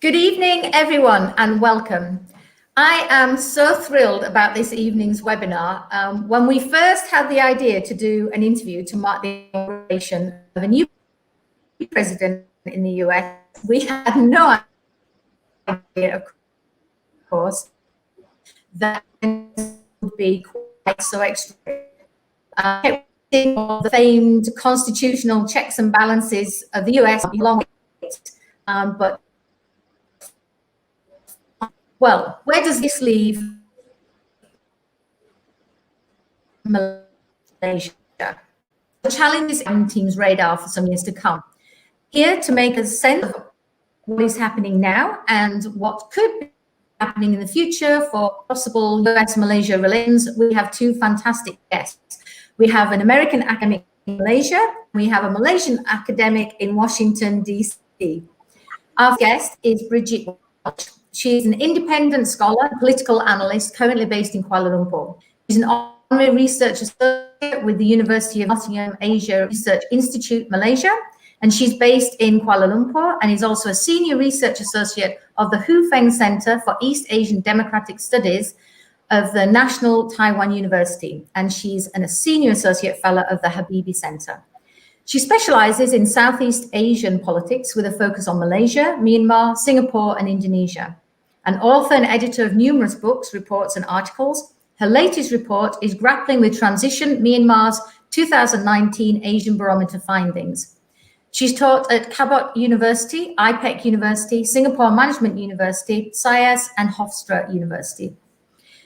Good evening, everyone, and welcome. I am so thrilled about this evening's webinar. When we first had the idea to do an interview to mark the inauguration of a new president in the US, we had no idea, of course, that it would be quite so extreme. The famed constitutional checks and balances of the US along with it, but well, where does this leave Malaysia? The challenge is on team's radar for some years to come. Here to make us sense of what is happening now and what could be happening in the future for possible US-Malaysia relations, we have two fantastic guests. We have an American academic in Malaysia. We have a Malaysian academic in Washington, D.C. Our guest is Bridget Welsh. She is an independent scholar, political analyst, currently based in Kuala Lumpur. She's an Honorary Research Associate with the University of Nottingham Asia Research Institute, Malaysia, and she's based in Kuala Lumpur and is also a Senior Research Associate of the Hu Feng Center for East Asian Democratic Studies of the National Taiwan University, and she's a Senior Associate Fellow of the Habibie Center. She specializes in Southeast Asian politics with a focus on Malaysia, Myanmar, Singapore, and Indonesia. An author and editor of numerous books, reports, and articles, her latest report is Grappling with Transition, Myanmar's 2019 Asian Barometer Findings. She's taught at Cabot University, IPEC University, Singapore Management University, SAIS, and Hofstra University.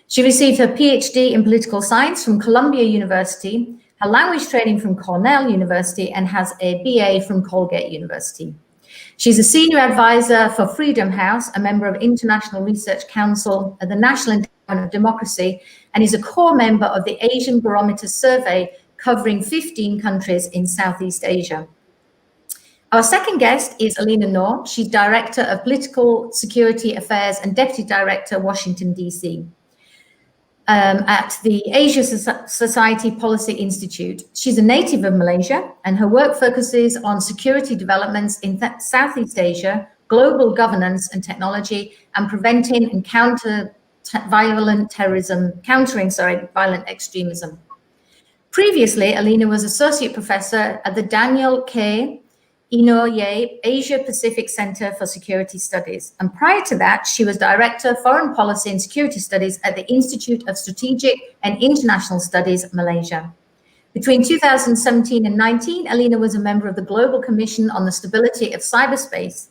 She received her PhD in political science from Columbia University, her language training from Cornell University, and has a BA from Colgate University. She's a senior advisor for Freedom House, a member of International Research Council at the National Endowment of Democracy, and is a core member of the Asian Barometer Survey covering 15 countries in Southeast Asia. Our second guest is Elina Noor. She's Director of Political Security Affairs and Deputy Director, Washington, D.C. At the Asia Society Policy Institute. She's a native of Malaysia, and her work focuses on security developments in Southeast Asia, global governance and technology, and preventing and countering violent extremism. Previously, Elina was Associate Professor at the Daniel K. Inouye Asia Pacific Center for Security Studies. And prior to that, she was Director of Foreign Policy and Security Studies at the Institute of Strategic and International Studies, Malaysia. Between 2017 and 19, Elina was a member of the Global Commission on the Stability of Cyberspace.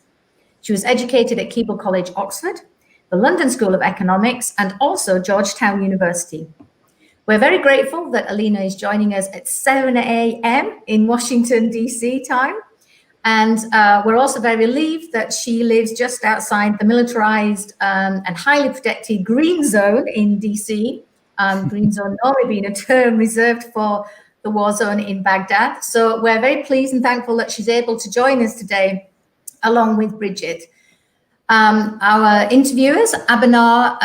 She was educated at Keble College, Oxford, the London School of Economics, and also Georgetown University. We're very grateful that Elina is joining us at 7 a.m. in Washington, D.C. time. And we're also very relieved that she lives just outside the militarized and highly protected Green Zone in DC. Green Zone normally being a term reserved for the war zone in Baghdad. So we're very pleased and thankful that she's able to join us today, along with Bridget. Our interviewers, Abanar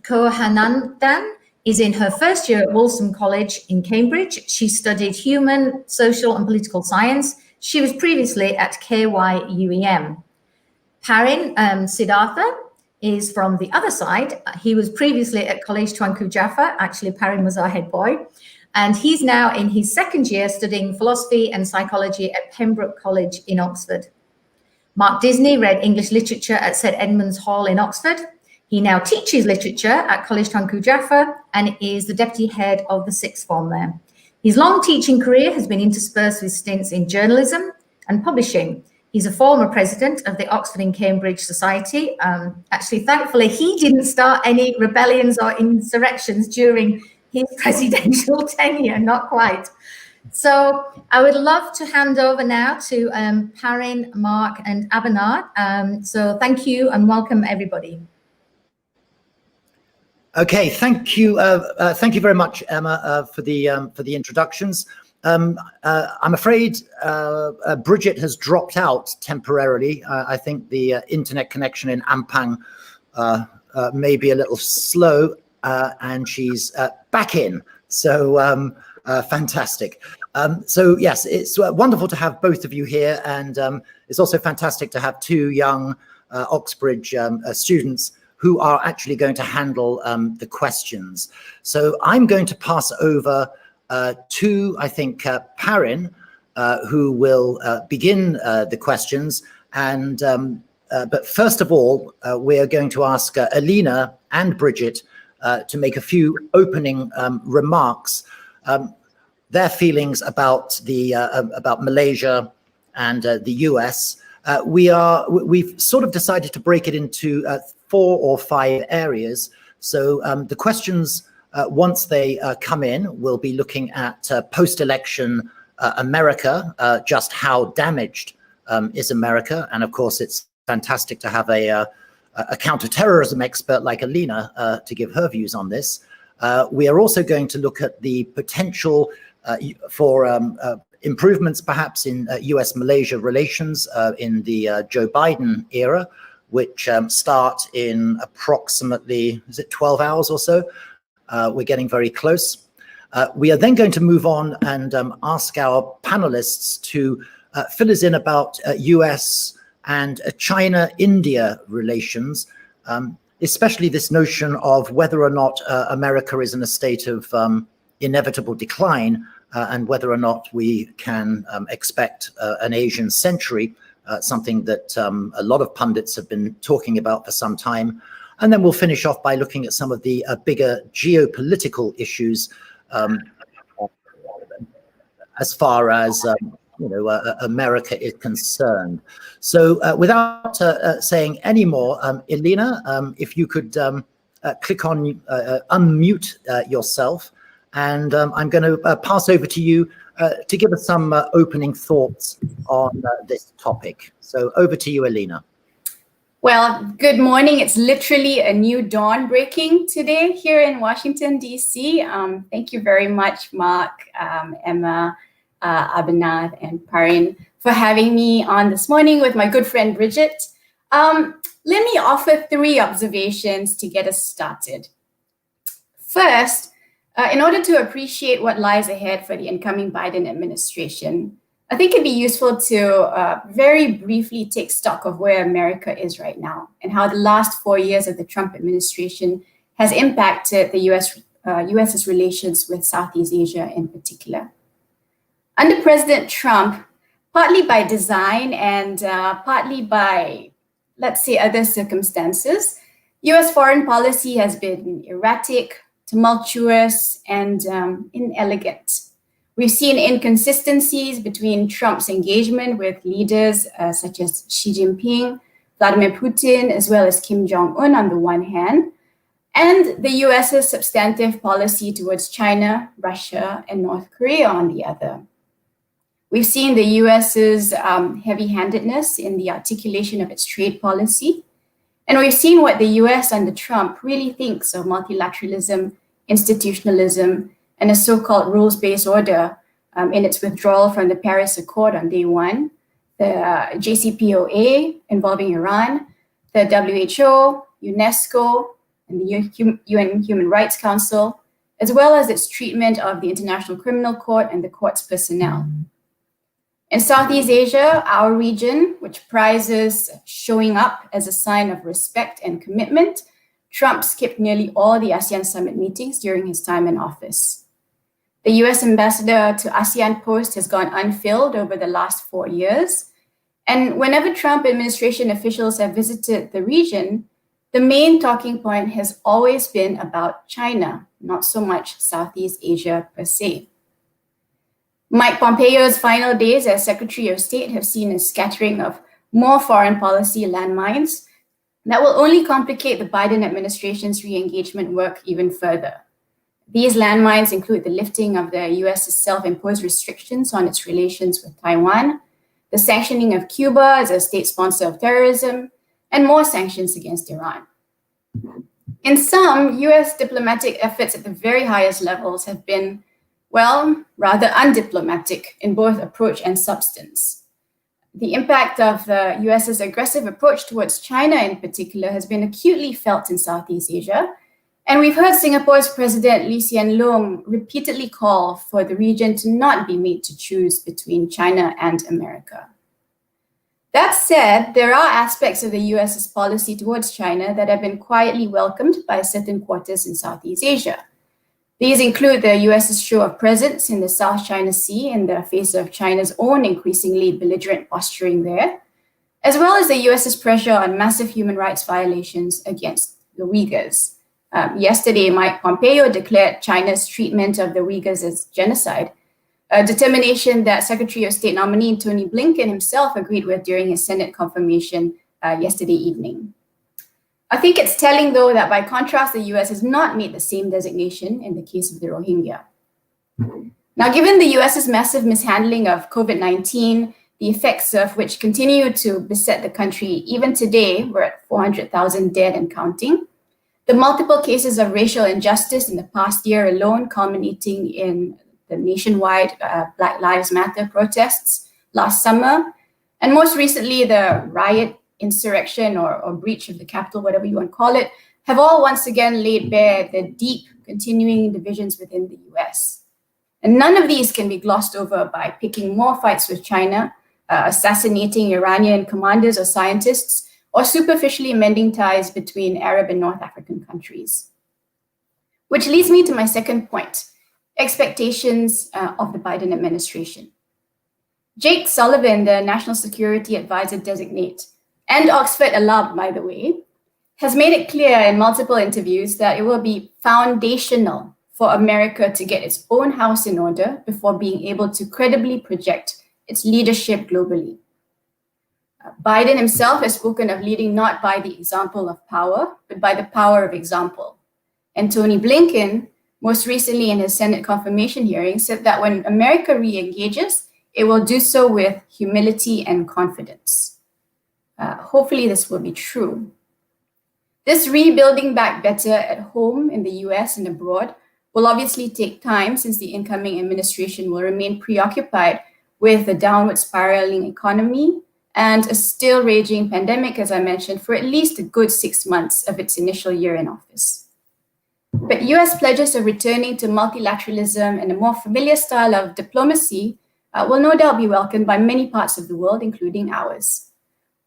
Kohanandan, is in her first year at Wolseley College in Cambridge. She studied human, social, and political science. She was previously at KYUEM. Parin Siddhartha is from the other side. He was previously at College Tuanku Jaffa. Actually, Parin was our head boy. And he's now in his second year studying philosophy and psychology at Pembroke College in Oxford. Mark Disney read English literature at St Edmund's Hall in Oxford. He now teaches literature at College Tuanku Jaffa and is the deputy head of the sixth form there. His long teaching career has been interspersed with stints in journalism and publishing. He's a former president of the Oxford and Cambridge Society. Actually, thankfully, he didn't start any rebellions or insurrections during his presidential tenure, not quite. So I would love to hand over now to Parin, Mark, and Abanar. So thank you and welcome, everybody. Okay, thank you very much, Emma, for the introductions. I'm afraid Bridget has dropped out temporarily. I think the internet connection in Ampang may be a little slow, and she's back in. So fantastic. So yes, it's wonderful to have both of you here, and it's also fantastic to have two young Oxbridge students who are actually going to handle the questions. So I'm going to pass over to, I think, Parin, who will begin the questions. And but first of all, we are going to ask Elina and Bridget to make a few opening remarks, their feelings about about Malaysia and the US. We've sort of decided to break it into 4 or 5 areas. So the questions, once they come in, we'll be looking at post-election America, just how damaged is America? And of course, it's fantastic to have a counterterrorism expert like Elina to give her views on this. We are also going to look at the potential for improvements perhaps in US-Malaysia relations in the Joe Biden era, which start in approximately, is it 12 hours or so? We're getting very close. We are then going to move on and ask our panelists to fill us in about US and China-India relations, especially this notion of whether or not America is in a state of inevitable decline and whether or not we can expect an Asian century, something that a lot of pundits have been talking about for some time. And then we'll finish off by looking at some of the bigger geopolitical issues as far as America is concerned. So without saying any more, Elina, if you could click on unmute yourself, and I'm going to pass over to you to give us some opening thoughts on this topic. So over to you, Elina. Well, good morning. It's literally a new dawn breaking today here in Washington, D.C. Thank you very much, Mark, Emma, Abhinav, and Parin for having me on this morning with my good friend, Bridget. Let me offer 3 observations to get us started. First, in order to appreciate what lies ahead for the incoming Biden administration, I think it'd be useful to very briefly take stock of where America is right now and how the last 4 years of the Trump administration has impacted the US's relations with Southeast Asia in particular. Under President Trump, partly by design and partly by, let's say, other circumstances, US foreign policy has been erratic, tumultuous, and inelegant. We've seen inconsistencies between Trump's engagement with leaders such as Xi Jinping, Vladimir Putin, as well as Kim Jong-un on the one hand, and the US's substantive policy towards China, Russia, and North Korea on the other. We've seen the US's heavy-handedness in the articulation of its trade policy, and we've seen what the US under Trump really thinks of multilateralism, institutionalism, and a so-called rules-based order in its withdrawal from the Paris Accord on day 1, the JCPOA involving Iran, the WHO, UNESCO, and the UN Human Rights Council, as well as its treatment of the International Criminal Court and the court's personnel. In Southeast Asia, our region, which prizes showing up as a sign of respect and commitment, Trump skipped nearly all the ASEAN summit meetings during his time in office. The US ambassador to ASEAN post has gone unfilled over the last 4 years. And whenever Trump administration officials have visited the region, the main talking point has always been about China, not so much Southeast Asia per se. Mike Pompeo's final days as Secretary of State have seen a scattering of more foreign policy landmines that will only complicate the Biden administration's re-engagement work even further. These landmines include the lifting of the US's self-imposed restrictions on its relations with Taiwan, the sanctioning of Cuba as a state sponsor of terrorism, and more sanctions against Iran. In sum, US diplomatic efforts at the very highest levels have been, well, rather undiplomatic in both approach and substance. The impact of the US's aggressive approach towards China in particular has been acutely felt in Southeast Asia. And we've heard Singapore's President Lee Hsien Loong repeatedly call for the region to not be made to choose between China and America. That said, there are aspects of the US's policy towards China that have been quietly welcomed by certain quarters in Southeast Asia. These include the US's show of presence in the South China Sea in the face of China's own increasingly belligerent posturing there, as well as the US's pressure on massive human rights violations against the Uyghurs. Yesterday, Mike Pompeo declared China's treatment of the Uyghurs as genocide, a determination that Secretary of State nominee Tony Blinken himself agreed with during his Senate confirmation yesterday evening. I think it's telling, though, that by contrast, the US has not made the same designation in the case of the Rohingya. Now, given the US's massive mishandling of COVID-19, the effects of which continue to beset the country, even today, we're at 400,000 dead and counting, the multiple cases of racial injustice in the past year alone, culminating in the nationwide Black Lives Matter protests last summer, and most recently the riot, insurrection, or breach of the Capitol, whatever you want to call it, have all once again laid bare the deep continuing divisions within the US. And none of these can be glossed over by picking more fights with China, assassinating Iranian commanders or scientists, or superficially mending ties between Arab and North African countries. Which leads me to my second point, expectations of the Biden administration. Jake Sullivan, the National Security Advisor designate, and Oxford alum, by the way, has made it clear in multiple interviews that it will be foundational for America to get its own house in order before being able to credibly project its leadership globally. Biden himself has spoken of leading not by the example of power, but by the power of example. And Tony Blinken, most recently in his Senate confirmation hearing, said that when America re-engages, it will do so with humility and confidence. Hopefully this will be true. This rebuilding back better at home in the US and abroad will obviously take time, since the incoming administration will remain preoccupied with the downward spiraling economy and a still raging pandemic, as I mentioned, for at least a good 6 months of its initial year in office. But US pledges of returning to multilateralism and a more familiar style of diplomacy will no doubt be welcomed by many parts of the world, including ours.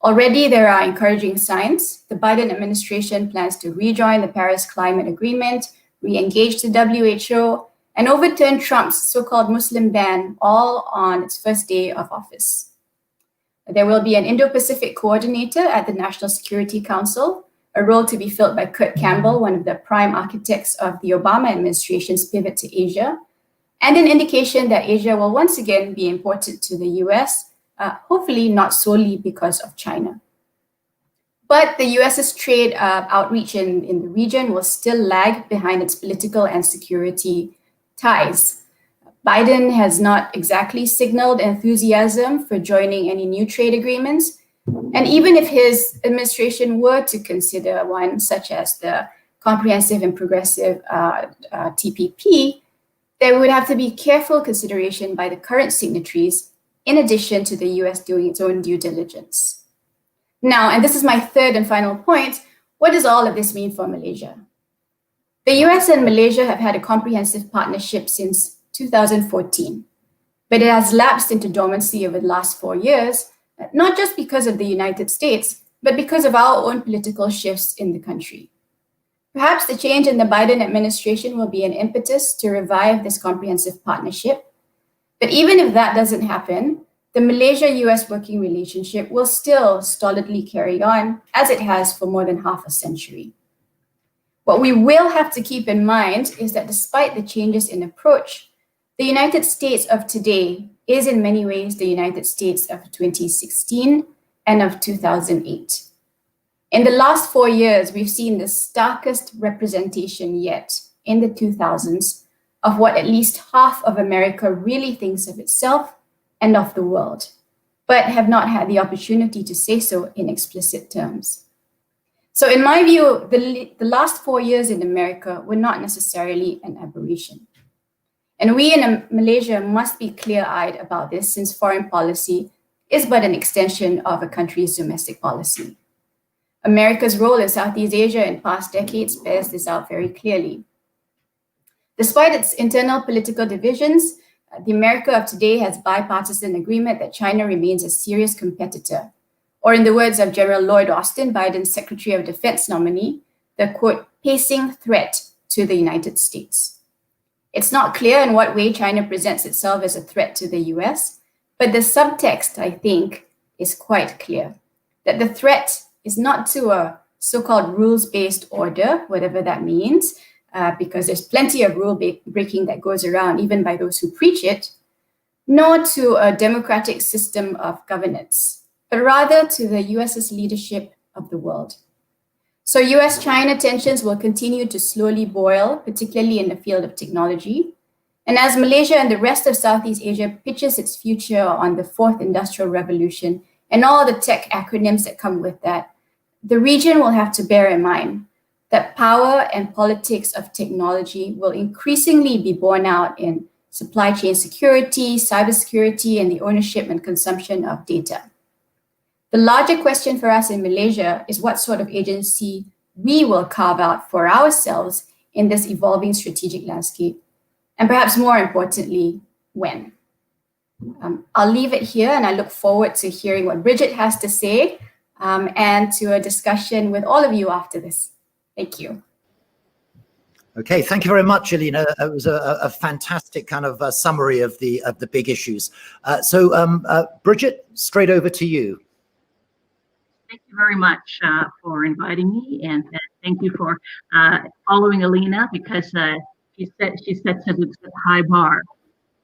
Already, there are encouraging signs. The Biden administration plans to rejoin the Paris Climate Agreement, re-engage the WHO, and overturn Trump's so-called Muslim ban, all on its first day of office. There will be an Indo-Pacific coordinator at the National Security Council, a role to be filled by Kurt Campbell, one of the prime architects of the Obama administration's pivot to Asia, and an indication that Asia will once again be important to the US, hopefully not solely because of China. But the US's trade outreach in the region will still lag behind its political and security ties. Biden has not exactly signaled enthusiasm for joining any new trade agreements. And even if his administration were to consider one, such as the Comprehensive and Progressive TPP, there would have to be careful consideration by the current signatories, in addition to the US doing its own due diligence. Now, and this is my third and final point, what does all of this mean for Malaysia? The US and Malaysia have had a comprehensive partnership since 2014, but it has lapsed into dormancy over the last 4 years, not just because of the United States, but because of our own political shifts in the country. Perhaps the change in the Biden administration will be an impetus to revive this comprehensive partnership. But even if that doesn't happen, the Malaysia-US working relationship will still stolidly carry on as it has for more than half a century. What we will have to keep in mind is that despite the changes in approach, the United States of today is in many ways the United States of 2016 and of 2008. In the last 4 years, we've seen the starkest representation yet in the 2000s of what at least half of America really thinks of itself and of the world, but have not had the opportunity to say so in explicit terms. So in my view, the last 4 years in America were not necessarily an aberration. And we in Malaysia must be clear-eyed about this, since foreign policy is but an extension of a country's domestic policy. America's role in Southeast Asia in past decades bears this out very clearly. Despite its internal political divisions, the America of today has bipartisan agreement that China remains a serious competitor, or in the words of General Lloyd Austin, Biden's Secretary of Defense nominee, the quote, pacing threat to the United States. It's not clear in what way China presents itself as a threat to the US, but the subtext, I think, is quite clear, that the threat is not to a so-called rules-based order, whatever that means, because there's plenty of rule breaking that goes around, even by those who preach it, nor to a democratic system of governance, but rather to the US's leadership of the world. So US-China tensions will continue to slowly boil, particularly in the field of technology. And as Malaysia and the rest of Southeast Asia pitches its future on the fourth industrial revolution and all the tech acronyms that come with that, the region will have to bear in mind that power and politics of technology will increasingly be borne out in supply chain security, cybersecurity, and the ownership and consumption of data. The larger question for us in Malaysia is what sort of agency we will carve out for ourselves in this evolving strategic landscape, and perhaps more importantly, when. I'll leave it here, and I look forward to hearing what Bridget has to say and to a discussion with all of you after this. Thank you. Okay, thank you very much, Elina. It was a fantastic kind of summary of the big issues. Bridget, straight over to you. Thank you very much for inviting me, and thank you for following Elina, because she sets a high bar.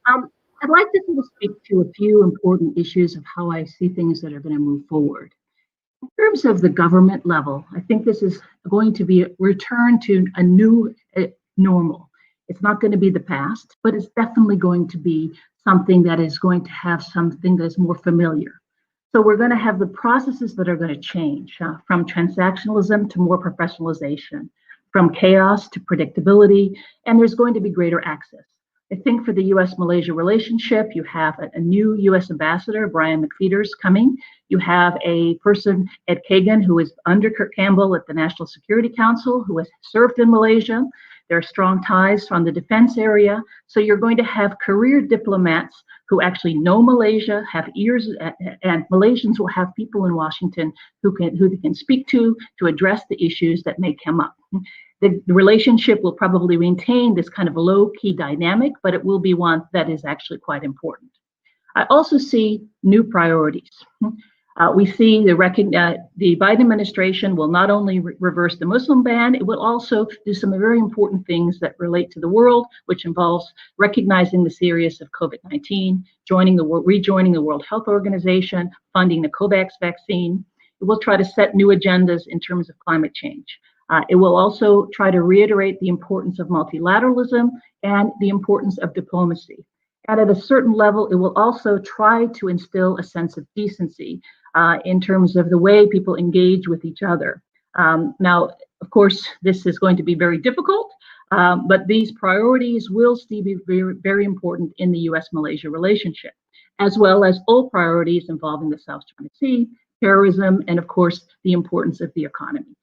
I'd like to sort of speak to a few important issues of how I see things that are going to move forward. In terms of the government level, I think this is going to be a return to a new normal. It's not going to be the past, but it's definitely going to be something that is going to have something that is more familiar. So we're going to have the processes that are going to change from transactionalism to more professionalization, from chaos to predictability, and there's going to be greater access. I think for the US-Malaysia relationship, you have a new US ambassador, Brian McFeeters, coming. You have a person, Ed Kagan, who is under Kurt Campbell at the National Security Council, who has served in Malaysia. There are strong ties from the defense area. So you're going to have career diplomats who actually know Malaysia, have ears, and Malaysians will have people in Washington who they can speak to address the issues that may come up. The relationship will probably maintain this kind of low-key dynamic, but it will be one that is actually quite important. I also see new priorities. We see the Biden administration will not only reverse the Muslim ban, it will also do some very important things that relate to the world, which involves recognizing the seriousness of COVID-19, rejoining the World Health Organization, funding the COVAX vaccine. It will try to set new agendas in terms of climate change. It will also try to reiterate the importance of multilateralism and the importance of diplomacy. And at a certain level, it will also try to instill a sense of decency in terms of the way people engage with each other. Now, of course, this is going to be very difficult, but these priorities will still be very, very important in the US-Malaysia relationship, as well as all priorities involving the South China Sea, terrorism, and of course, the importance of the economy.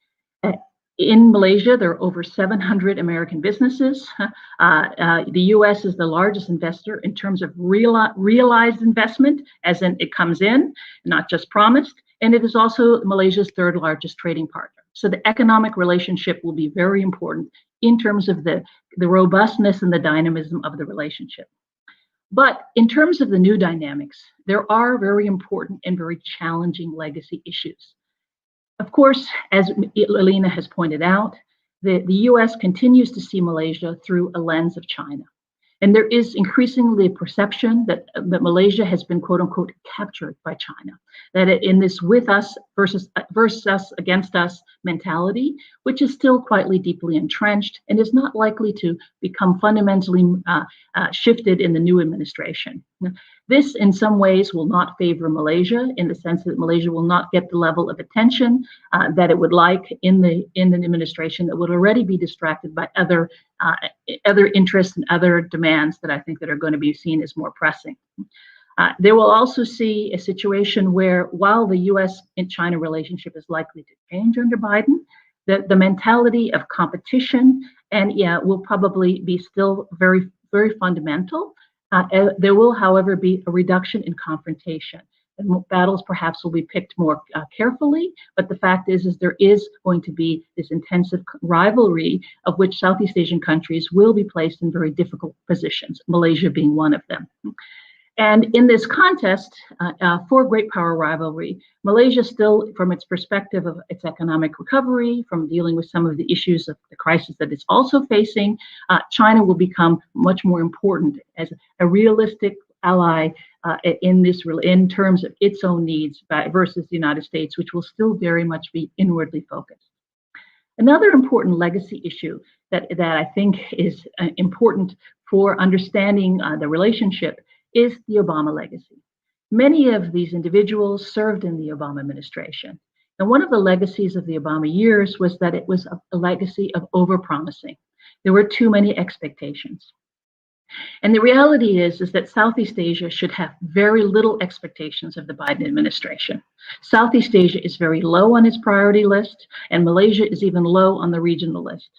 In Malaysia, there are over 700 American businesses. The US is the largest investor in terms of realized investment, as in it comes in, not just promised, and it is also Malaysia's third largest trading partner. So the economic relationship will be very important in terms of the robustness and the dynamism of the relationship. But in terms of the new dynamics, there are very important and very challenging legacy issues. Of course, as Elina has pointed out, the US continues to see Malaysia through a lens of China. And there is increasingly a perception that Malaysia has been, quote unquote, captured by China, that in this with us versus us against us mentality, which is still quietly deeply entrenched and is not likely to become fundamentally shifted in the new administration. This, in some ways, will not favor Malaysia in the sense that Malaysia will not get the level of attention that it would like in the administration that would already be distracted by other interests and other demands that I think that are going to be seen as more pressing. They will also see a situation where, while the US and China relationship is likely to change under Biden, the mentality of competition will probably be still very, very fundamental. There will, however, be a reduction in confrontation. battles perhaps will be picked more carefully, but the fact is there is going to be this intensive rivalry of which Southeast Asian countries will be placed in very difficult positions, Malaysia being one of them. And in this contest, for great power rivalry, Malaysia still, from its perspective of its economic recovery, from dealing with some of the issues of the crisis that it's also facing, China will become much more important as a realistic ally in terms of its own needs versus the United States, which will still very much be inwardly focused. Another important legacy issue that I think is important for understanding the relationship is the Obama legacy. Many of these individuals served in the Obama administration. And one of the legacies of the Obama years was that it was a legacy of overpromising. There were too many expectations. And the reality is that Southeast Asia should have very little expectations of the Biden administration. Southeast Asia is very low on its priority list, and Malaysia is even low on the regional list.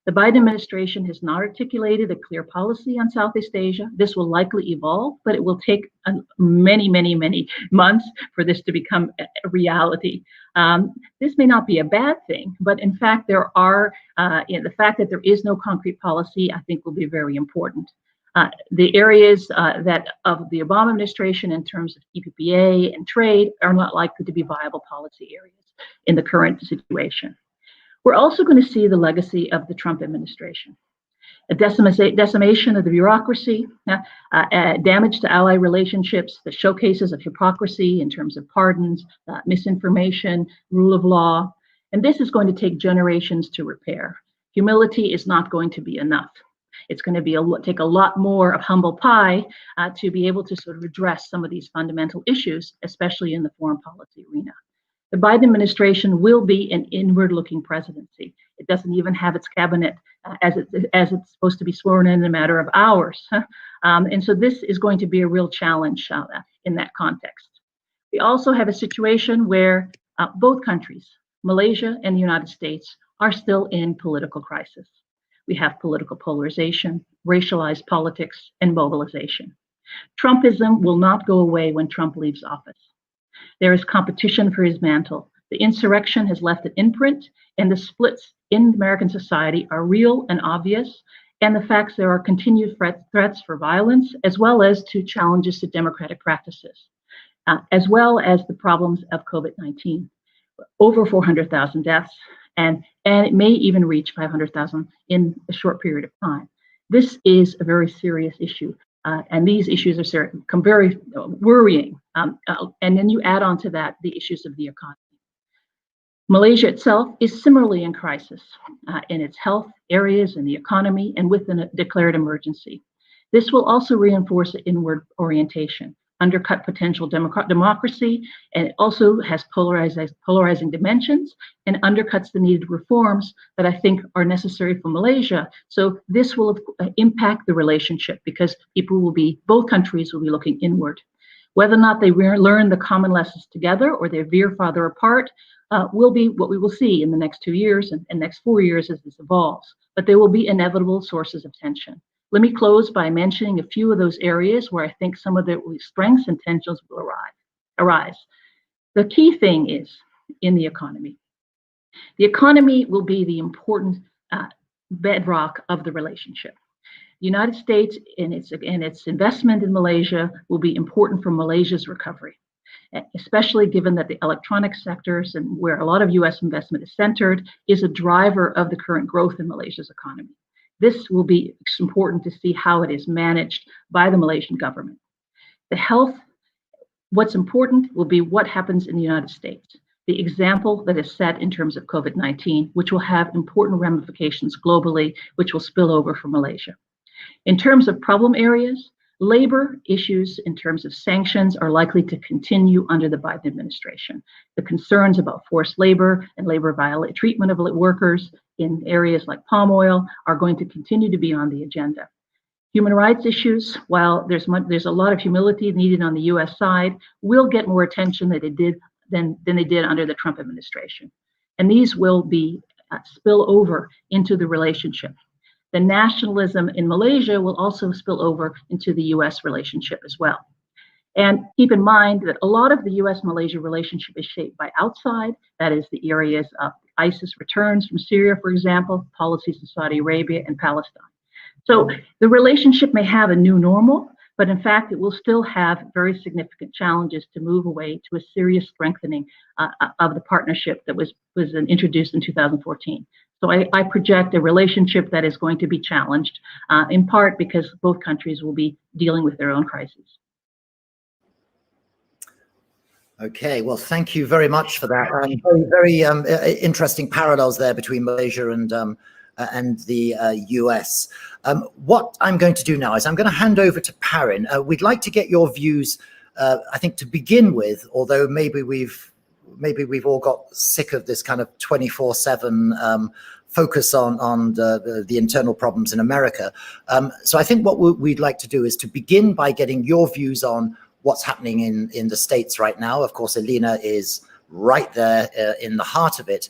The Biden administration has not articulated a clear policy on Southeast Asia. This will likely evolve, but it will take many, many, many months for this to become a reality. This may not be a bad thing, but in fact, the fact that there is no concrete policy, I think, will be very important. The areas that of the Obama administration in terms of EPPA and trade are not likely to be viable policy areas in the current situation. We're also going to see the legacy of the Trump administration. A decimation of the bureaucracy, damage to ally relationships, the showcases of hypocrisy in terms of pardons, misinformation, rule of law. And this is going to take generations to repair. Humility is not going to be enough. It's going to take a lot more of humble pie to be able to sort of address some of these fundamental issues, especially in the foreign policy arena. The Biden administration will be an inward-looking presidency. It doesn't even have its cabinet as it's supposed to be sworn in a matter of hours. And so this is going to be a real challenge in that context. We also have a situation where both countries, Malaysia and the United States, are still in political crisis. We have political polarization, racialized politics, and mobilization. Trumpism will not go away when Trump leaves office. There is competition for his mantle. The insurrection has left an imprint, and the splits in American society are real and obvious, and the facts there are continued threats for violence, as well as to challenges to democratic practices, as well as the problems of COVID-19. Over 400,000 deaths, and it may even reach 500,000 in a short period of time. This is a very serious issue. And these issues are become very worrying. And then you add on to that the issues of the economy. Malaysia itself is similarly in crisis in its health areas, in the economy, and with a declared emergency. This will also reinforce inward orientation, undercut potential democracy, and it also has polarizing dimensions and undercuts the needed reforms that I think are necessary for Malaysia. So this will impact the relationship because both countries will be looking inward. Whether or not they learn the common lessons together or they veer farther apart will be what we will see in the next 2 years and next 4 years as this evolves. But there will be inevitable sources of tension. Let me close by mentioning a few of those areas where I think some of the strengths and tensions will arise. The key thing is in the economy. The economy will be the important bedrock of the relationship. The United States and its investment in Malaysia will be important for Malaysia's recovery, especially given that the electronic sectors and where a lot of US investment is centered is a driver of the current growth in Malaysia's economy. This will be important to see how it is managed by the Malaysian government. The health, what's important will be what happens in the United States. The example that is set in terms of COVID-19, which will have important ramifications globally, which will spill over for Malaysia. In terms of problem areas, labor issues in terms of sanctions are likely to continue under the Biden administration. The concerns about forced labor and treatment of workers in areas like palm oil are going to continue to be on the agenda. Human rights issues, while there's a lot of humility needed on the US side, will get more attention than they did under the Trump administration. And these will spill over into the relationship. The nationalism in Malaysia will also spill over into the US relationship as well. And keep in mind that a lot of the US-Malaysia relationship is shaped by outside, that is the areas of ISIS returns from Syria, for example, policies in Saudi Arabia and Palestine. So the relationship may have a new normal, but in fact, it will still have very significant challenges to move away to a serious strengthening of the partnership that was introduced in 2014. So I project a relationship that is going to be challenged, in part because both countries will be dealing with their own crises. Okay, well, thank you very much for that. Very interesting parallels there between Malaysia and the US. What I'm going to do now is I'm going to hand over to Parin. We'd like to get your views, I think, to begin with, although maybe we've all got sick of this kind of 24/7 focus on the internal problems in America. So I think what we'd like to do is to begin by getting your views on what's happening in the States right now. Of course, Elina is right there in the heart of it.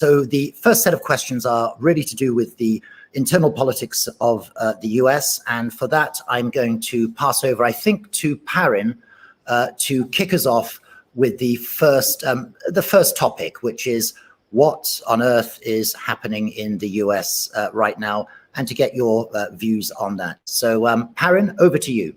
So the first set of questions are really to do with the internal politics of the US. And for that, I'm going to pass over, I think, to Parin to kick us off with the first topic, which is what on earth is happening in the US right now, and to get your views on that. So Parin, over to you.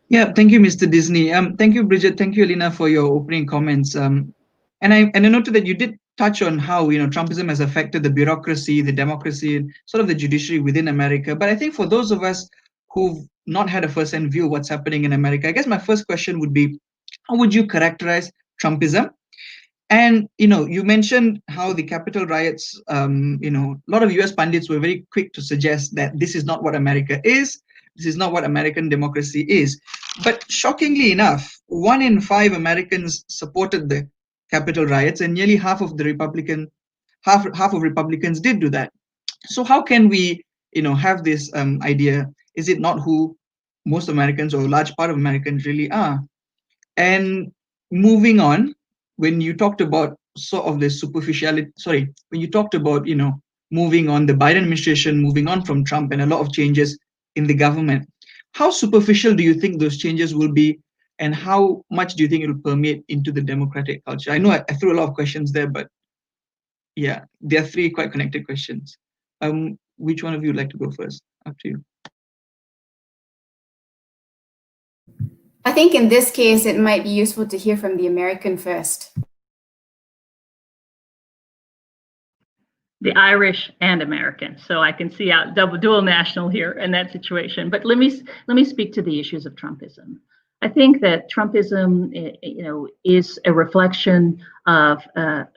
Yeah, thank you, Mr. Disney. Thank you, Bridget. Thank you, Elina, for your opening comments. And I noted that you did touch on how Trumpism has affected the bureaucracy, the democracy, and sort of the judiciary within America. But I think for those of us who've not had a first-hand view of what's happening in America, I guess my first question would be, how would you characterize Trumpism? And you mentioned how the Capitol riots, a lot of US pundits were very quick to suggest that this is not what America is. This is not what American democracy is. But shockingly enough, 1 in 5 Americans supported the Capitol riots, and nearly half of Republicans did do that. So how can we, have this idea? Is it not who most Americans or a large part of Americans really are? And moving on, when you talked about sort of the superficiality, when you talked about, moving on, the Biden administration moving on from Trump and a lot of changes in the government, how superficial do you think those changes will be, and how much do you think it will permeate into the democratic culture? I know I threw a lot of questions there, but yeah, there are 3 quite connected questions. Which one of you would like to go first? Up to you. I think in this case, it might be useful to hear from the American first. The Irish and American, so I can see out dual national here in that situation. But let me speak to the issues of Trumpism. I think that Trumpism, is a reflection of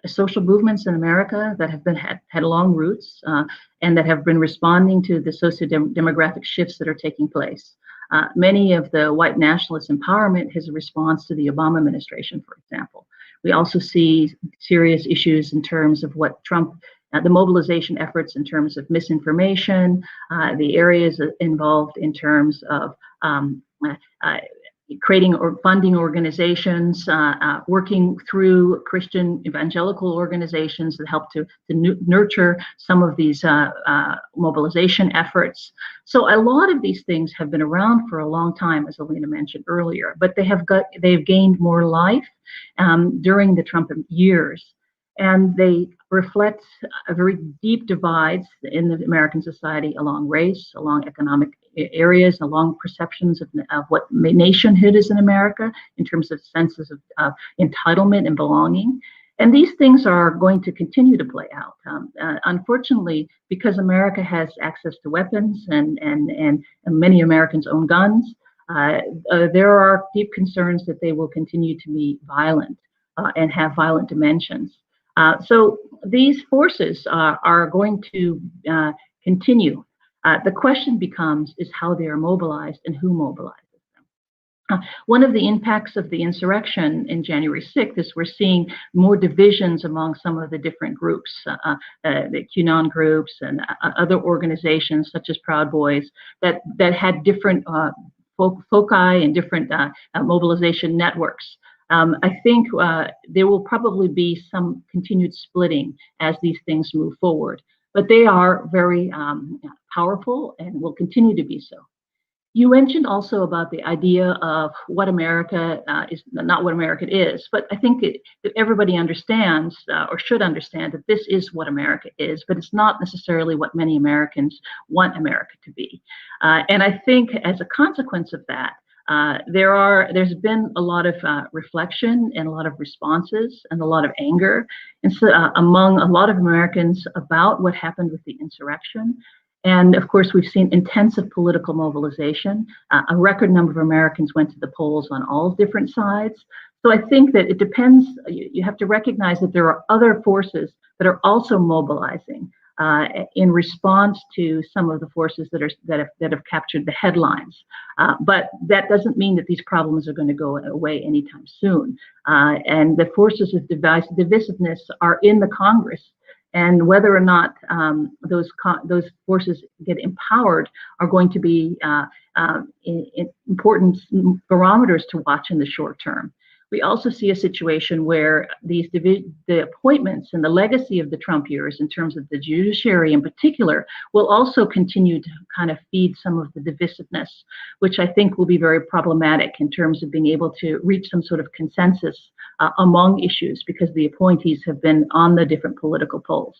social movements in America that have had long roots and that have been responding to the socio-demographic shifts that are taking place. Many of the white nationalist empowerment is a response to the Obama administration, for example. We also see serious issues in terms of what Trump, the mobilization efforts in terms of misinformation, the areas involved in terms of creating or funding organizations, working through Christian evangelical organizations that help to nurture some of these mobilization efforts. So a lot of these things have been around for a long time, as Elina mentioned earlier, but they've gained more life during the Trump years. And they reflect a very deep divides in the American society along race, along economic areas, along perceptions of what nationhood is in America in terms of senses of entitlement and belonging. And these things are going to continue to play out. Unfortunately, because America has access to weapons and many Americans own guns, there are deep concerns that they will continue to be violent and have violent dimensions. So these forces are going to continue. The question becomes is how they are mobilized and who mobilizes them. One of the impacts of the insurrection in January 6th is we're seeing more divisions among some of the different groups, the QAnon groups and other organizations such as Proud Boys that had different foci and different mobilization networks. I think there will probably be some continued splitting as these things move forward, but they are very powerful and will continue to be so. You mentioned also about the idea of what America is, not what America is, but I think that everybody understands or should understand that this is what America is, but it's not necessarily what many Americans want America to be. And I think as a consequence of that, there's been a lot of reflection and a lot of responses and a lot of anger among a lot of Americans about what happened with the insurrection. And of course, we've seen intensive political mobilization. A record number of Americans went to the polls on all different sides. So I think that it depends. You have to recognize that there are other forces that are also mobilizing in response to some of the forces that have captured the headlines. But that doesn't mean that these problems are going to go away anytime soon. And the forces of divisiveness are in the Congress. And whether or not those forces get empowered are going to be important barometers to watch in the short term. We also see a situation where the appointments and the legacy of the Trump years in terms of the judiciary in particular will also continue to kind of feed some of the divisiveness, which I think will be very problematic in terms of being able to reach some sort of consensus among issues, because the appointees have been on the different political poles.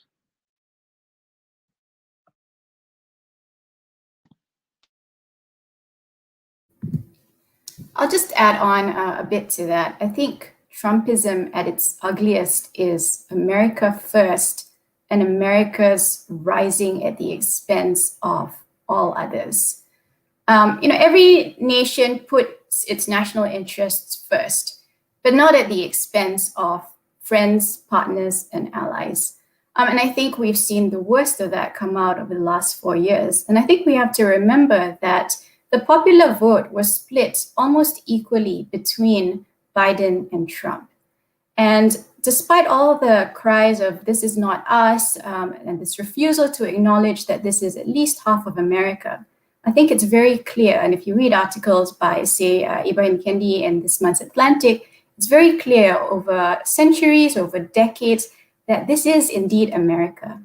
I'll just add on a bit to that. I think Trumpism at its ugliest is America first and America's rising at the expense of all others. Every nation puts its national interests first, but not at the expense of friends, partners, and allies. And I think we've seen the worst of that come out over the last 4 years. And I think we have to remember that the popular vote was split almost equally between Biden and Trump. And despite all the cries of this is not us, and this refusal to acknowledge that this is at least half of America, I think it's very clear. And if you read articles by, say, Ibrahim Kendi in this month's Atlantic, it's very clear over centuries, over decades, that this is indeed America.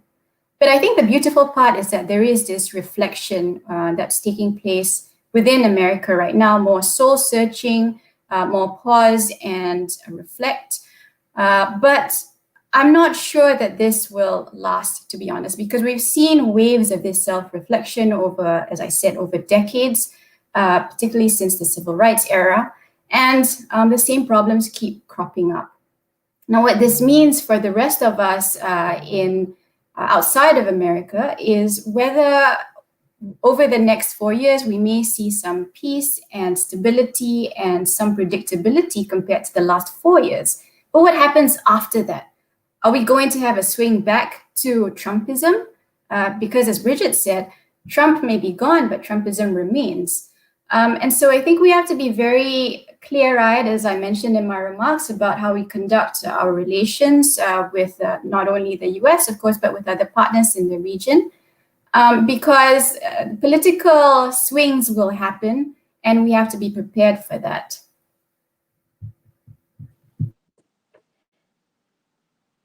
But I think the beautiful part is that there is this reflection that's taking place within America right now, more soul searching, more pause and reflect. But I'm not sure that this will last, to be honest, because we've seen waves of this self-reflection over, as I said, over decades, particularly since the civil rights era, and the same problems keep cropping up. Now, what this means for the rest of us outside of America is whether over the next 4 years, we may see some peace and stability and some predictability compared to the last 4 years. But what happens after that? Are we going to have a swing back to Trumpism? Because as Bridget said, Trump may be gone, but Trumpism remains. And so I think we have to be very clear-eyed, as I mentioned in my remarks, about how we conduct our relations with not only the US, of course, but with other partners in the region. Because political swings will happen, and we have to be prepared for that.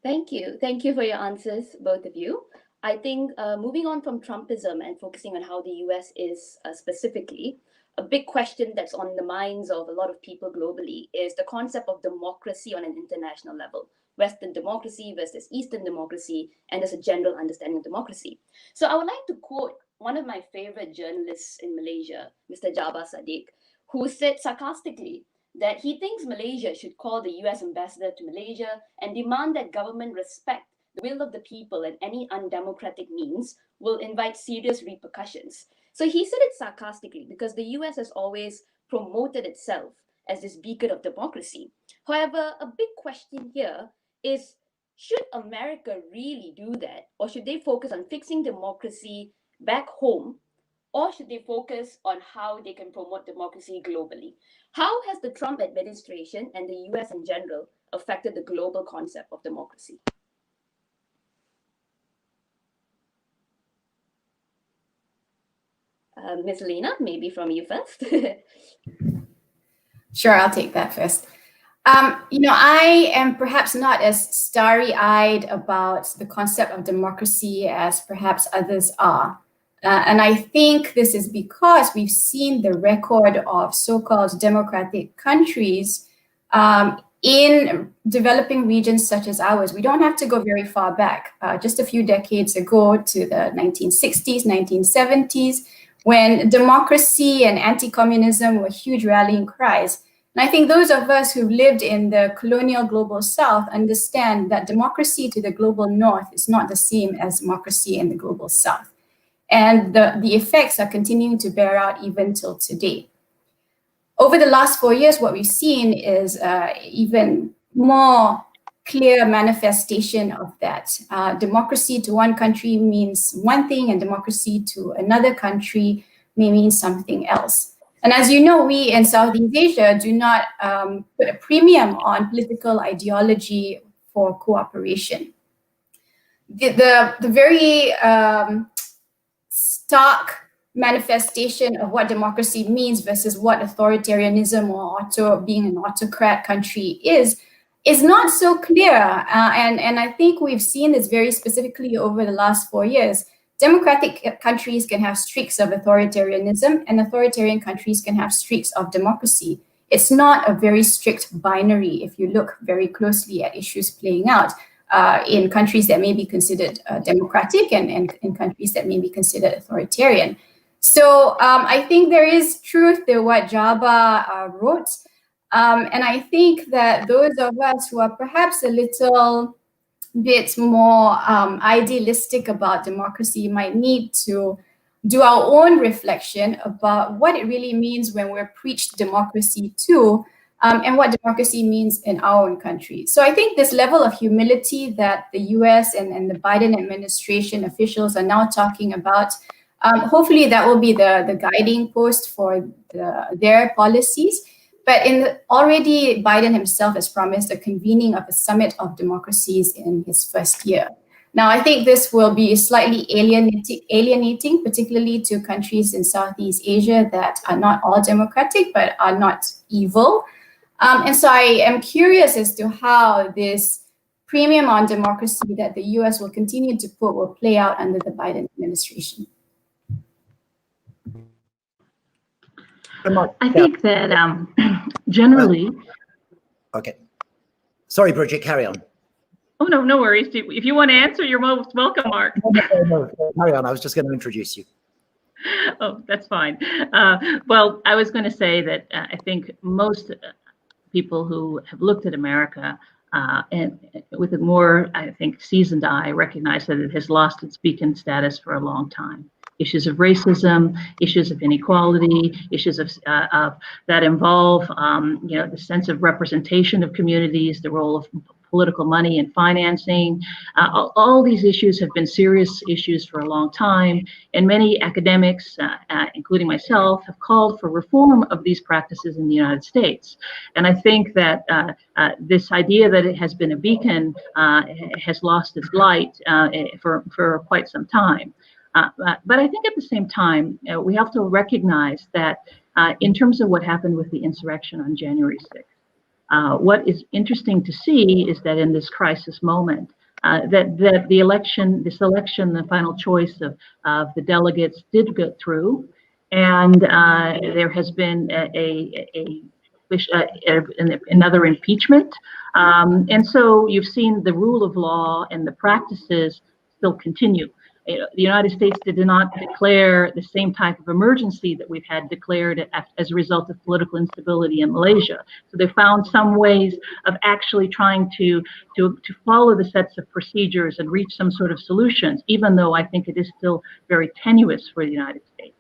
Thank you. Thank you for your answers, both of you. I think moving on from Trumpism and focusing on how the US is specifically, a big question that's on the minds of a lot of people globally is the concept of democracy on an international level. Western democracy versus Eastern democracy, and there's a general understanding of democracy. So I would like to quote one of my favorite journalists in Malaysia, Mr. Jabbar Sadiq, who said sarcastically that he thinks Malaysia should call the US ambassador to Malaysia and demand that government respect the will of the people, and any undemocratic means will invite serious repercussions. So he said it sarcastically because the US has always promoted itself as this beacon of democracy. However, a big question here is, should America really do that? Or should they focus on fixing democracy back home? Or should they focus on how they can promote democracy globally? How has the Trump administration and the US in general affected the global concept of democracy? Ms. Elina, maybe from you first. Sure, I'll take that first. I am perhaps not as starry-eyed about the concept of democracy as perhaps others are. And I think this is because we've seen the record of so-called democratic countries in developing regions such as ours. We don't have to go very far back, just a few decades ago to the 1960s, 1970s, when democracy and anti-communism were huge rallying cries. And I think those of us who've lived in the colonial global south understand that democracy to the global north is not the same as democracy in the global south. And the effects are continuing to bear out even till today. Over the last 4 years, what we've seen is even more clear manifestation of that. Democracy to one country means one thing, and democracy to another country may mean something else. And as you know, we in Southeast Asia do not put a premium on political ideology for cooperation. The very stark manifestation of what democracy means versus what authoritarianism or being an autocrat country is not so clear. And I think we've seen this very specifically over the last 4 years. Democratic countries can have streaks of authoritarianism, and authoritarian countries can have streaks of democracy. It's not a very strict binary if you look very closely at issues playing out in countries that may be considered democratic and in countries that may be considered authoritarian. So I think there is truth to what Jabba wrote. And I think that those of us who are perhaps a little bit more idealistic about democracy might need to do our own reflection about what it really means when we're preached democracy to, and what democracy means in our own country. So I think this level of humility that the US and the Biden administration officials are now talking about, hopefully that will be the guiding post for their policies. But already Biden himself has promised a convening of a summit of democracies in his first year. Now, I think this will be slightly alienating, particularly to countries in Southeast Asia that are not all democratic, but are not evil. And so I am curious as to how this premium on democracy that the US will continue to put will play out under the Biden administration. I think that generally... Okay. Sorry, Bridget, carry on. Oh, no worries. If you want to answer, you're most welcome, Mark. No, carry on. I was just going to introduce you. Oh, that's fine. Well, I was going to say that I think most people who have looked at America and with a more, I think, seasoned eye recognize that it has lost its beacon status for a long time. Issues of racism, issues of inequality, issues of that involve, the sense of representation of communities, the role of political money and financing. All these issues have been serious issues for a long time, and many academics, including myself, have called for reform of these practices in the United States. And I think that this idea that it has been a beacon has lost its light for quite some time. But I think at the same time, we have to recognize that in terms of what happened with the insurrection on January 6th, what is interesting to see is that in this crisis moment, that the election, the final choice of the delegates did go through, and there has been another impeachment. And so you've seen the rule of law and the practices still continue. The United States did not declare the same type of emergency that we've had declared as a result of political instability in Malaysia. So they found some ways of actually trying to follow the sets of procedures and reach some sort of solutions, even though I think it is still very tenuous for the United States.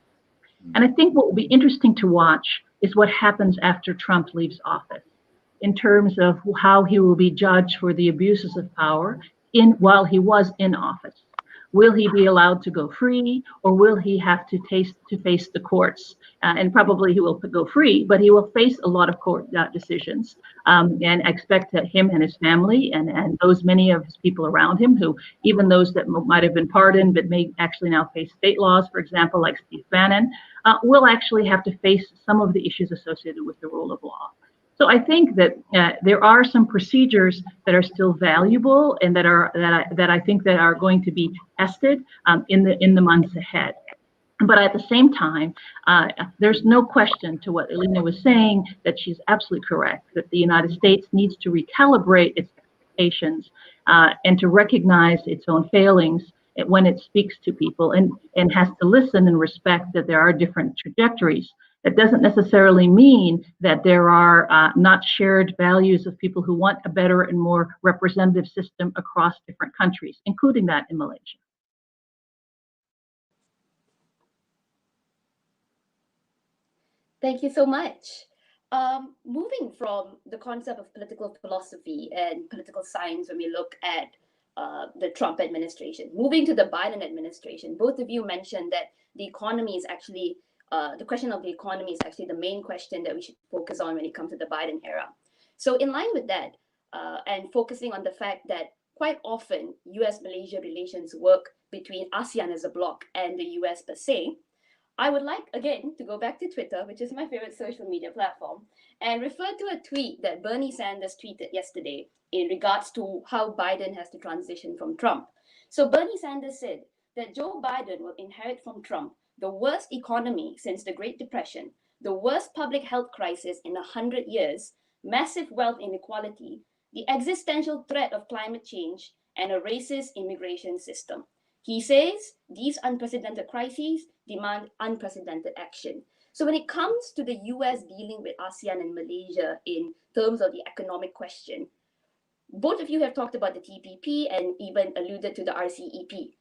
And I think what will be interesting to watch is what happens after Trump leaves office, in terms of how he will be judged for the abuses of power while he was in office. Will he be allowed to go free, or will he have to face the courts? And probably he will go free, but he will face a lot of court decisions. And I expect that him and his family and those many of his people around him, who even those that might have been pardoned but may actually now face state laws, for example, like Steve Bannon, will actually have to face some of the issues associated with the rule of law. So I think that there are some procedures that are still valuable and that I think that are going to be tested in the months ahead. But at the same time, there's no question to what Elina was saying, that she's absolutely correct, that the United States needs to recalibrate its expectations and to recognize its own failings when it speaks to people, and has to listen and respect that there are different trajectories. That doesn't necessarily mean that there are not shared values of people who want a better and more representative system across different countries, including that in Malaysia. Thank you so much. Moving from the concept of political philosophy and political science when we look at the Trump administration, moving to the Biden administration, both of you mentioned that the economy is actually, the question of the economy is actually the main question that we should focus on when it comes to the Biden era. So in line with that, and focusing on the fact that quite often US-Malaysia relations work between ASEAN as a bloc and the US per se, I would like, again, to go back to Twitter, which is my favorite social media platform, and refer to a tweet that Bernie Sanders tweeted yesterday in regards to how Biden has to transition from Trump. So Bernie Sanders said that Joe Biden will inherit from Trump the worst economy since the Great Depression, the worst public health crisis in 100 years, massive wealth inequality, the existential threat of climate change, and a racist immigration system. He says these unprecedented crises demand unprecedented action. So when it comes to the US dealing with ASEAN and Malaysia in terms of the economic question, both of you have talked about the TPP and even alluded to the RCEP.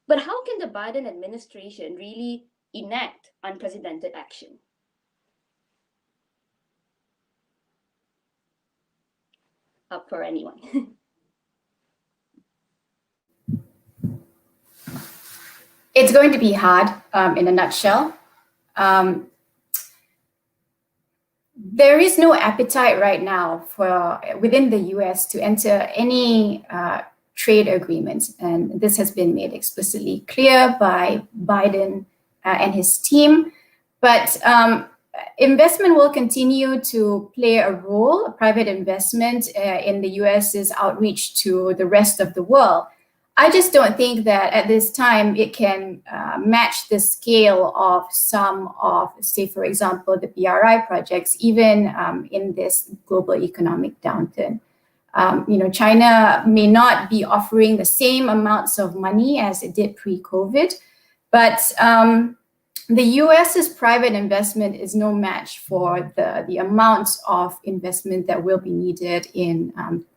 But how can the Biden administration really enact unprecedented action? Up for anyone. It's going to be hard, in a nutshell. There is no appetite right now for within the US to enter any trade agreements, and this has been made explicitly clear by Biden and his team. But investment will continue to play a role, private investment in the US's outreach to the rest of the world. I just don't think that at this time it can match the scale of some of, say, for example, the BRI projects, even in this global economic downturn. China may not be offering the same amounts of money as it did pre-COVID, but the US's private investment is no match for the amounts of investment that will be needed in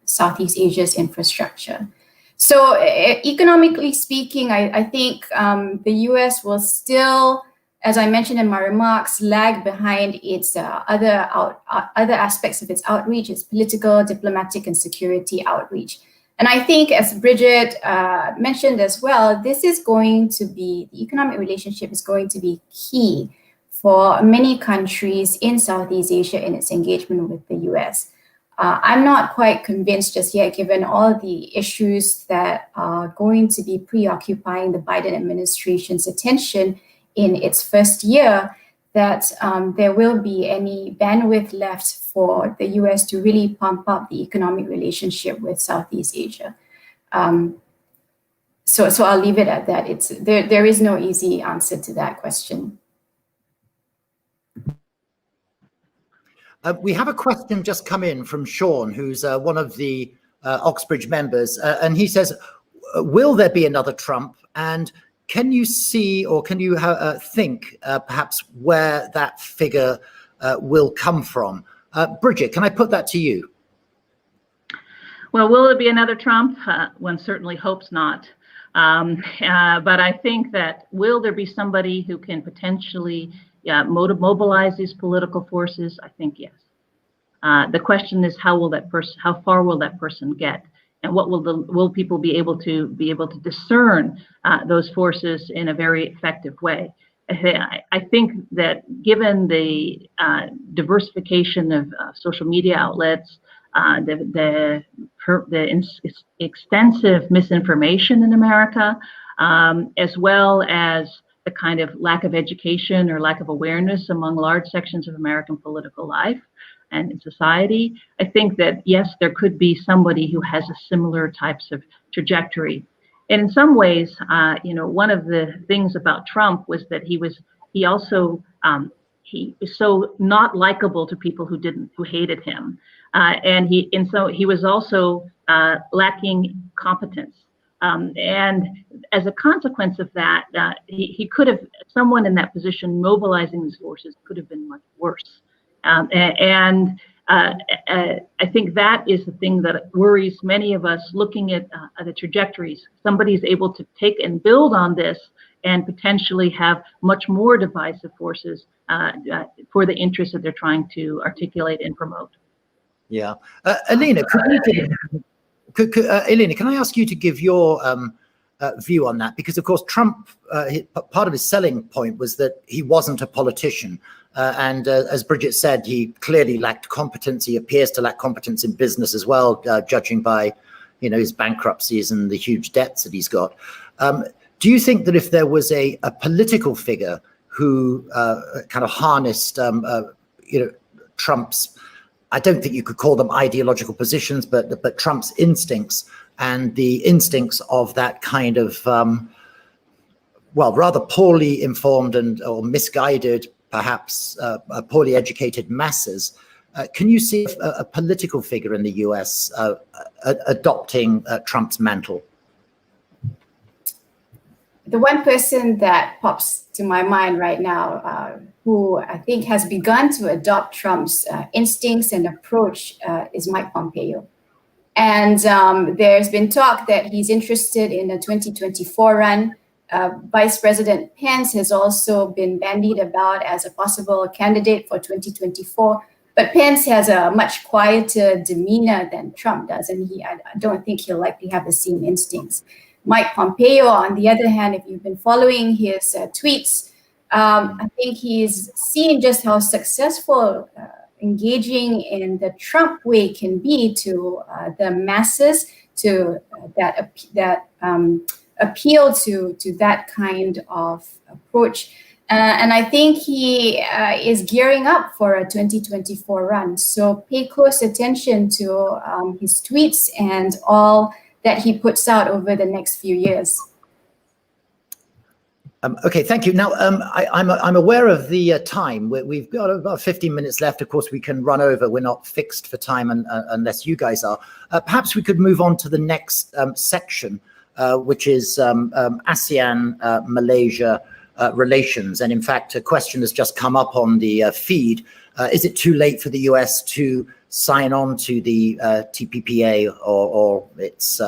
Southeast Asia's infrastructure. So economically speaking, I think the US will still, as I mentioned in my remarks, lag behind its other aspects of its outreach, its political, diplomatic, and security outreach. And I think, as Bridget mentioned as well, this is going to be, the economic relationship is going to be key for many countries in Southeast Asia in its engagement with the US. I'm not quite convinced just yet, given all the issues that are going to be preoccupying the Biden administration's attention in its first year, that there will be any bandwidth left for the US to really pump up the economic relationship with Southeast Asia. So I'll leave it at that. There is no easy answer to that question. We have a question just come in from Sean, who's one of the Oxbridge members, and he says, will there be another Trump? And can you see, or can you think perhaps where that figure will come from? Bridget, can I put that to you? Well, will it be another Trump? One certainly hopes not. But I think that, will there be somebody who can potentially mobilize these political forces? I think yes. The question is, how far will that person get, and what will people be able to discern those forces in a very effective way? I think that given the diversification of social media outlets, the extensive misinformation in America, as well as the kind of lack of education or lack of awareness among large sections of American political life and in society, I think that, yes, there could be somebody who has a similar types of trajectory. in some ways, one of the things about Trump was that he was so not likable to people who hated him, and so he was also lacking competence. And as a consequence of that, he could have, someone in that position mobilizing his forces could have been much worse. I think that is the thing that worries many of us looking at the trajectories. Somebody's able to take and build on this and potentially have much more divisive forces for the interests that they're trying to articulate and promote. Yeah. Elina, Elina, can I ask you to give your view on that? Because, of course, Trump, part of his selling point was that he wasn't a politician. And as Bridget said, he clearly lacked competence. He appears to lack competence in business as well, judging by, his bankruptcies and the huge debts that he's got. Do you think that if there was a political figure who kind of harnessed, Trump's, I don't think you could call them ideological positions, but Trump's instincts and the instincts of that kind of, rather poorly informed or misguided, perhaps poorly educated masses, can you see a political figure in the US adopting Trump's mantle? The one person that pops to my mind right now, who I think has begun to adopt Trump's instincts and approach, is Mike Pompeo. And there's been talk that he's interested in a 2024 run. Vice President Pence has also been bandied about as a possible candidate for 2024. But Pence has a much quieter demeanor than Trump does, and I don't think he'll likely have the same instincts. Mike Pompeo, on the other hand, if you've been following his tweets, I think he's seen just how successful engaging in the Trump way can be to the masses, to that appeal to that kind of approach. And I think he is gearing up for a 2024 run. So pay close attention to his tweets and all that he puts out over the next few years. Okay, thank you. Now, I'm aware of the time. We've got about 15 minutes left. Of course, we can run over. We're not fixed for time unless you guys are. Perhaps we could move on to the next section, which is ASEAN-Malaysia relations. And in fact, a question has just come up on the feed. Is it too late for the US to sign on to the TPPA or its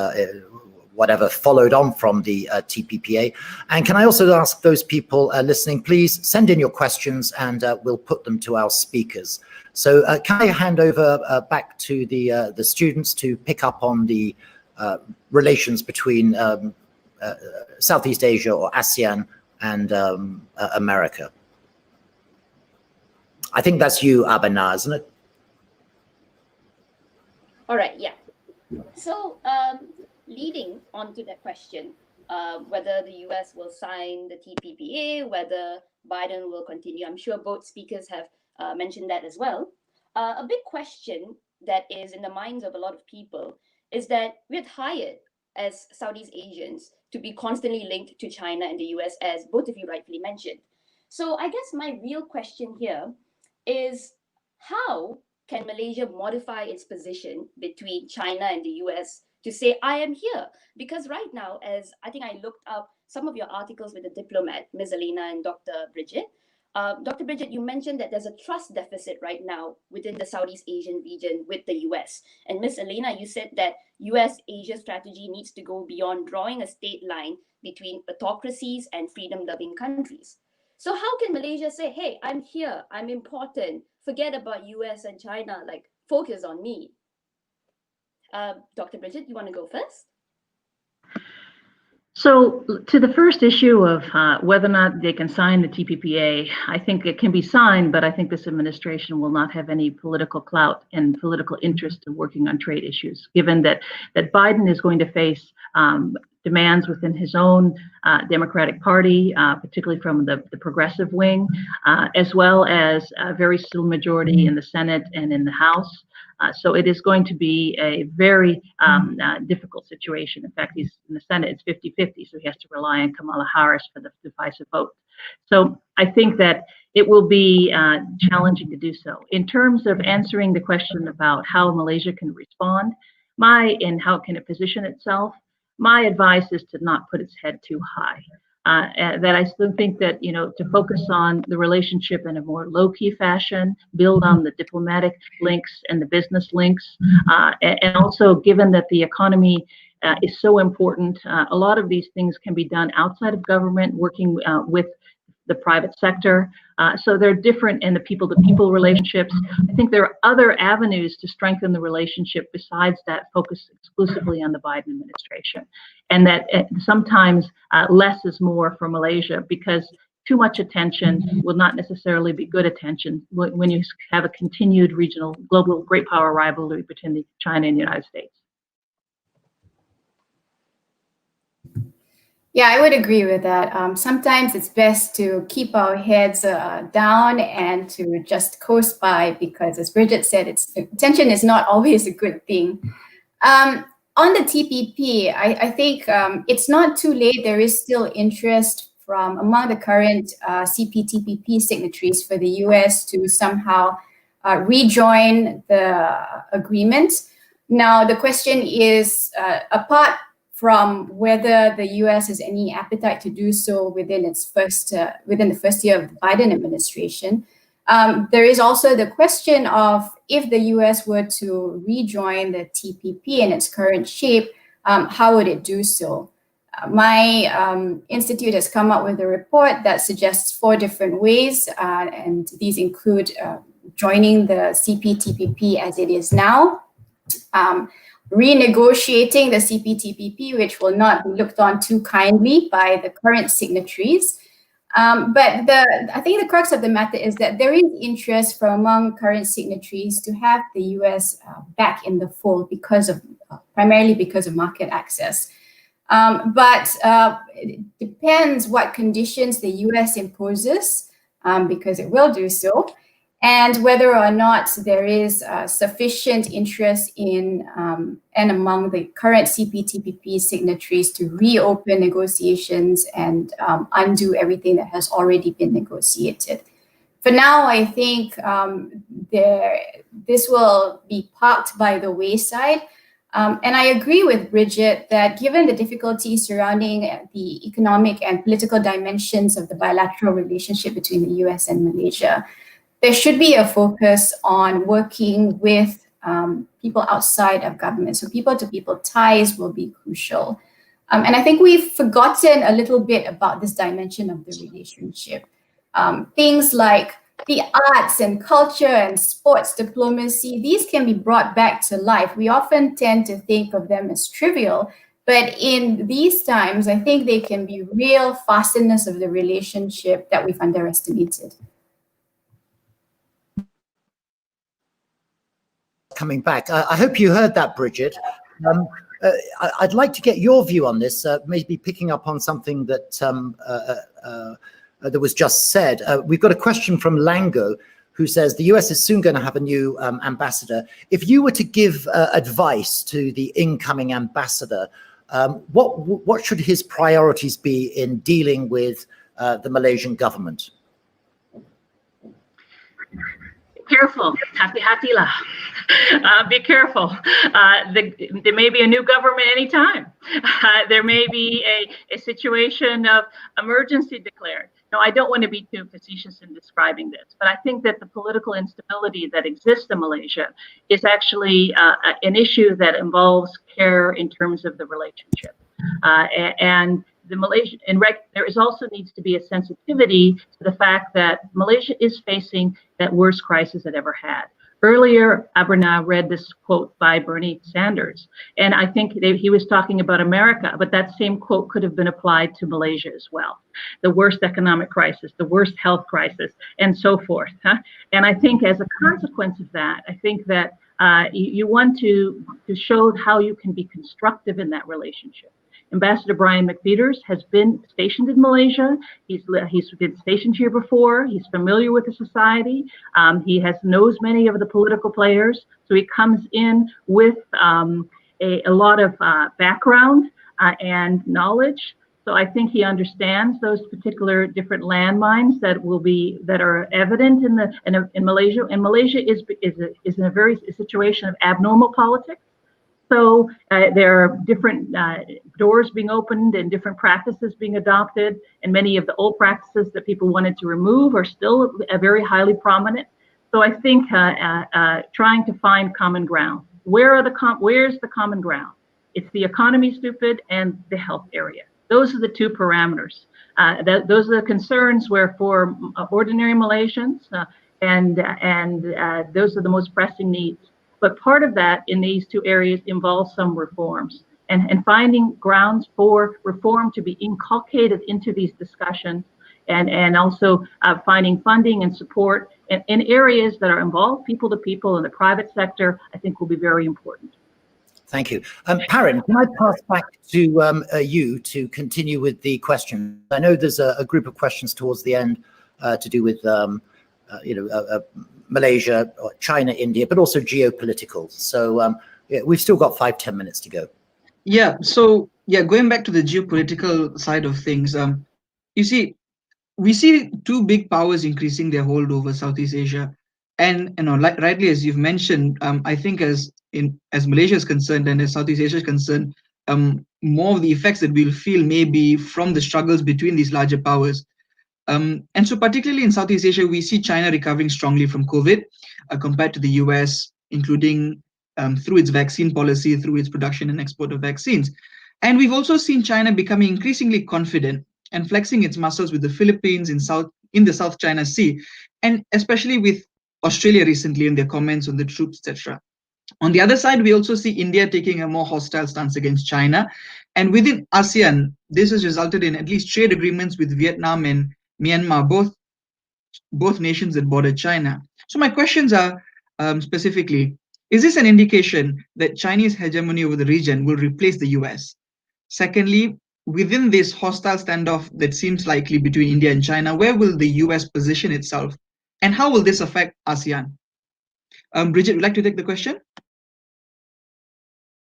whatever followed on from the TPPA? And can I also ask those people listening, please send in your questions and we'll put them to our speakers. So can I hand over back to the students to pick up on the relations between Southeast Asia or ASEAN and America? I think that's you, Abana, isn't it? All right, yeah. So leading on to that question, whether the US will sign the TPPA, whether Biden will continue, I'm sure both speakers have mentioned that as well. A big question that is in the minds of a lot of people is that we're tired as Southeast Asians to be constantly linked to China and the US, as both of you rightfully mentioned. So I guess my real question here is, how can Malaysia modify its position between China and the US to say, I am here? Because right now, as I think I looked up some of your articles with the diplomat, Ms. Elina and Dr. Bridget. Dr. Bridget, you mentioned that there's a trust deficit right now within the Southeast Asian region with the US. And Ms. Elina, you said that US-Asia strategy needs to go beyond drawing a state line between autocracies and freedom-loving countries. So how can Malaysia say, hey, I'm here, I'm important, forget about US and China, like focus on me? Dr. Bridget, you want to go first? So to the first issue of whether or not they can sign the TPPA, I think it can be signed, but I think this administration will not have any political clout and political interest in working on trade issues, given that Biden is going to face demands within his own Democratic Party, particularly from the progressive wing, as well as a very still majority in the Senate and in the House. So it is going to be a very difficult situation. In fact, he's in the Senate, it's 50-50, so he has to rely on Kamala Harris for the decisive vote. So I think that it will be challenging to do so. In terms of answering the question about how Malaysia can respond, and how can it position itself, my advice is to not put its head too high. That I still think that, to focus on the relationship in a more low-key fashion, build on the diplomatic links and the business links, and also given that the economy is so important, a lot of these things can be done outside of government, working with the private sector. So they're different in the people-to-people relationships. I think there are other avenues to strengthen the relationship besides that focus exclusively on the Biden administration. And that sometimes less is more for Malaysia, because too much attention will not necessarily be good attention when you have a continued regional, global great power rivalry between China and the United States. Yeah, I would agree with that. Sometimes it's best to keep our heads down and to just coast by, because as Bridget said, attention is not always a good thing. On the TPP, I think it's not too late. There is still interest from among the current CPTPP signatories for the US to somehow rejoin the agreement. Now, the question is, apart from whether the US has any appetite to do so within the first year of the Biden administration, there is also the question of, if the US were to rejoin the TPP in its current shape, how would it do so? My institute has come up with a report that suggests 4 different ways, and these include joining the CPTPP as it is now, renegotiating the CPTPP, which will not be looked on too kindly by the current signatories. But I think the crux of the matter is that there is interest from among current signatories to have the US back in the fold primarily because of market access. But it depends what conditions the US imposes, because it will do so, and whether or not there is sufficient interest in and among the current CPTPP signatories to reopen negotiations and undo everything that has already been negotiated. For now, I think this will be parked by the wayside. And I agree with Bridget that given the difficulties surrounding the economic and political dimensions of the bilateral relationship between the US and Malaysia, there should be a focus on working with people outside of government. So people-to-people ties will be crucial. And I think we've forgotten a little bit about this dimension of the relationship. Things like the arts and culture and sports diplomacy, these can be brought back to life. We often tend to think of them as trivial, but in these times, I think they can be real fasteners of the relationship that we've underestimated. Coming back, I hope you heard that, Bridget. I'd like to get your view on this, maybe picking up on something that that was just said. We've got a question from Lango, who says the US is soon going to have a new ambassador. If you were to give advice to the incoming ambassador, what should his priorities be in dealing with the Malaysian government? Careful, hati-hati lah. Be careful. There may be a new government anytime. There may be a situation of emergency declared. Now, I don't want to be too facetious in describing this, but I think that the political instability that exists in Malaysia is actually an issue that involves care in terms of the relationship. And the Malaysian, there is also needs to be a sensitivity to the fact that Malaysia is facing that worst crisis it ever had. Earlier, Aberna read this quote by Bernie Sanders, and I think he was talking about America, but that same quote could have been applied to Malaysia as well. The worst economic crisis, the worst health crisis, and so forth. And I think as a consequence of that, I think that You want to show how you can be constructive in that relationship. Ambassador Brian McPeters has been stationed in Malaysia. He's been stationed here before. He's familiar with the society. He knows many of the political players. So he comes in with a lot of background and knowledge. So I think he understands those particular different landmines that are evident in Malaysia. And Malaysia is in a situation of abnormal politics. So there are different doors being opened and different practices being adopted, and many of the old practices that people wanted to remove are still very highly prominent. So I think trying to find common ground. Where's the common ground? It's the economy, stupid, and the health area. Those are the two parameters. Those are the concerns for ordinary Malaysians, and those are the most pressing needs. But part of that in these two areas involves some reforms and finding grounds for reform to be inculcated into these discussions, and also finding funding and support in areas that are involved people to people in the private sector, I think will be very important. Thank you. Parin, can I pass back to you to continue with the question? I know there's a group of questions towards the end to do with Malaysia, China, India, but also geopolitical. So we've still got 5-10 minutes to go. Yeah. So going back to the geopolitical side of things, you see, we see two big powers increasing their hold over Southeast Asia, and like rightly as you've mentioned, I think as Malaysia is concerned and as Southeast Asia is concerned, more of the effects that we'll feel may be from the struggles between these larger powers. And so particularly in Southeast Asia, we see China recovering strongly from COVID compared to the US, including through its vaccine policy, through its production and export of vaccines. And we've also seen China becoming increasingly confident and flexing its muscles with the Philippines in the South China Sea, and especially with Australia recently in their comments on the troops, etc. On the other side, we also see India taking a more hostile stance against China. And within ASEAN, this has resulted in at least trade agreements with Vietnam and Myanmar, both nations that border China. So my questions are specifically, is this an indication that Chinese hegemony over the region will replace the US? Secondly, within this hostile standoff that seems likely between India and China, where will the US position itself? And how will this affect ASEAN? Bridget, would you like to take the question?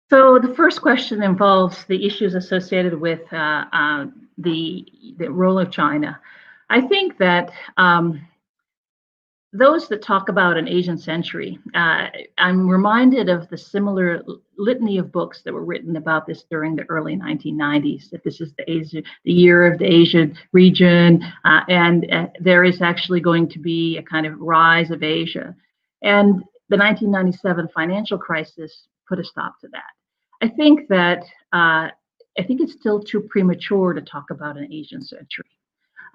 So the first question involves the issues associated with the role of China. I think that those that talk about an Asian century, I'm reminded of the similar litany of books that were written about this during the early 1990s, that this is the year of the Asian region, and there is actually going to be a kind of rise of Asia. And the 1997 financial crisis put a stop to that. I think that it's still too premature to talk about an Asian century.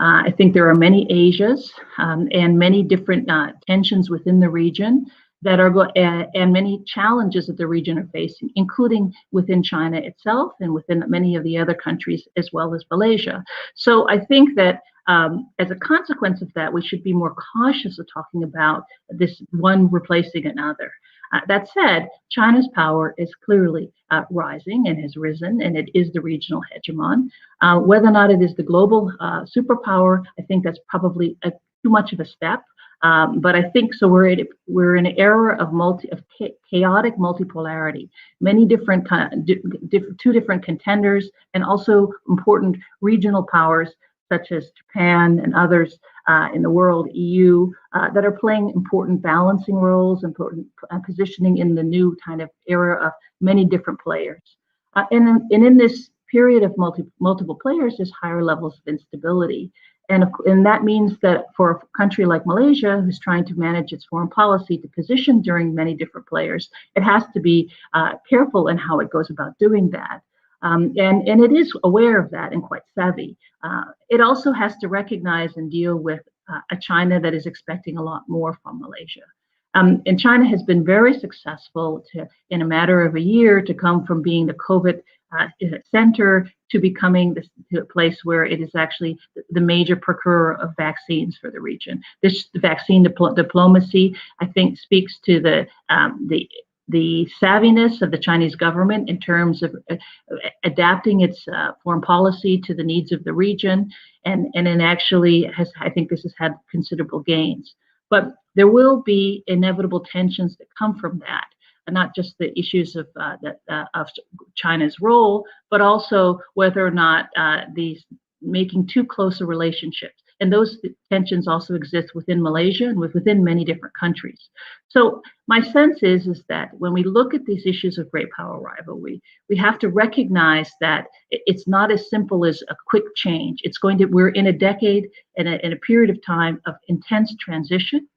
I think there are many Asias and many different tensions within the region that are and many challenges that the region are facing, including within China itself and within many of the other countries, as well as Malaysia. So I think that as a consequence of that, we should be more cautious of talking about this one replacing another. That said, China's power is clearly rising and has risen, and it is the regional hegemon. Whether or not it is the global superpower, I think that's probably too much of a step. But I think so. We're in an era of chaotic multipolarity, many different two different contenders, and also important regional powers such as Japan and others in the world, EU, that are playing important balancing roles, important positioning in the new kind of era of many different players. And in this period of multiple players, there's higher levels of instability. And that means that for a country like Malaysia, who's trying to manage its foreign policy to position during many different players, it has to be careful in how it goes about doing that. And it is aware of that and quite savvy. It also has to recognize and deal with a China that is expecting a lot more from Malaysia. And China has been very successful in a matter of a year, to come from being the COVID center to becoming the place where it is actually the major procurer of vaccines for the region. This vaccine diplomacy, I think, speaks to the savviness of the Chinese government in terms of adapting its foreign policy to the needs of the region, and it actually has, I think this has had considerable gains. But there will be inevitable tensions that come from that, and not just the issues of China's role, but also whether or not these making too close a relationships. And those tensions also exist within Malaysia and within many different countries. So my sense is that when we look at these issues of great power rivalry, we have to recognize that it's not as simple as a quick change. We're in a decade and in a period of time of intense transition,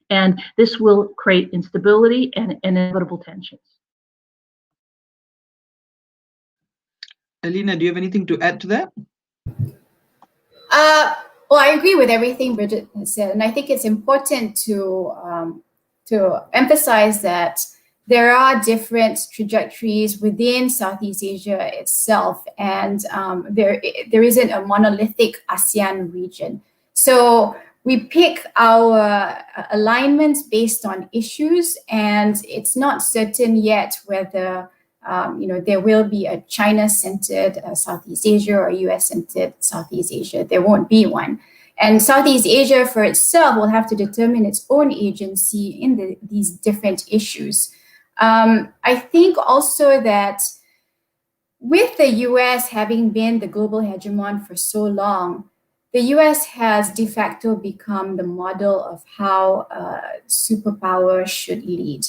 and this will create instability and inevitable tensions. Elina, do you have anything to add to that? Well, I agree with everything Bridget has said, and I think it's important to emphasize that there are different trajectories within Southeast Asia itself, and there isn't a monolithic ASEAN region. So we pick our alignments based on issues, and it's not certain yet whether there will be a China-centered Southeast Asia or a US-centered Southeast Asia. There won't be one. And Southeast Asia for itself will have to determine its own agency in these different issues. I think also that with the US having been the global hegemon for so long, the US has de facto become the model of how superpower should lead.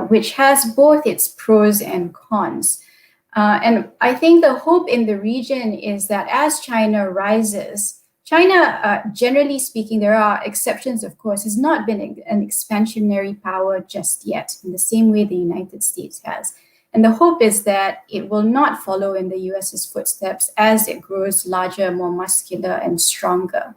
Which has both its pros and cons. And I think the hope in the region is that as China rises, China, generally speaking, there are exceptions, of course, has not been an expansionary power just yet, in the same way the United States has. And the hope is that it will not follow in the US's footsteps as it grows larger, more muscular, and stronger.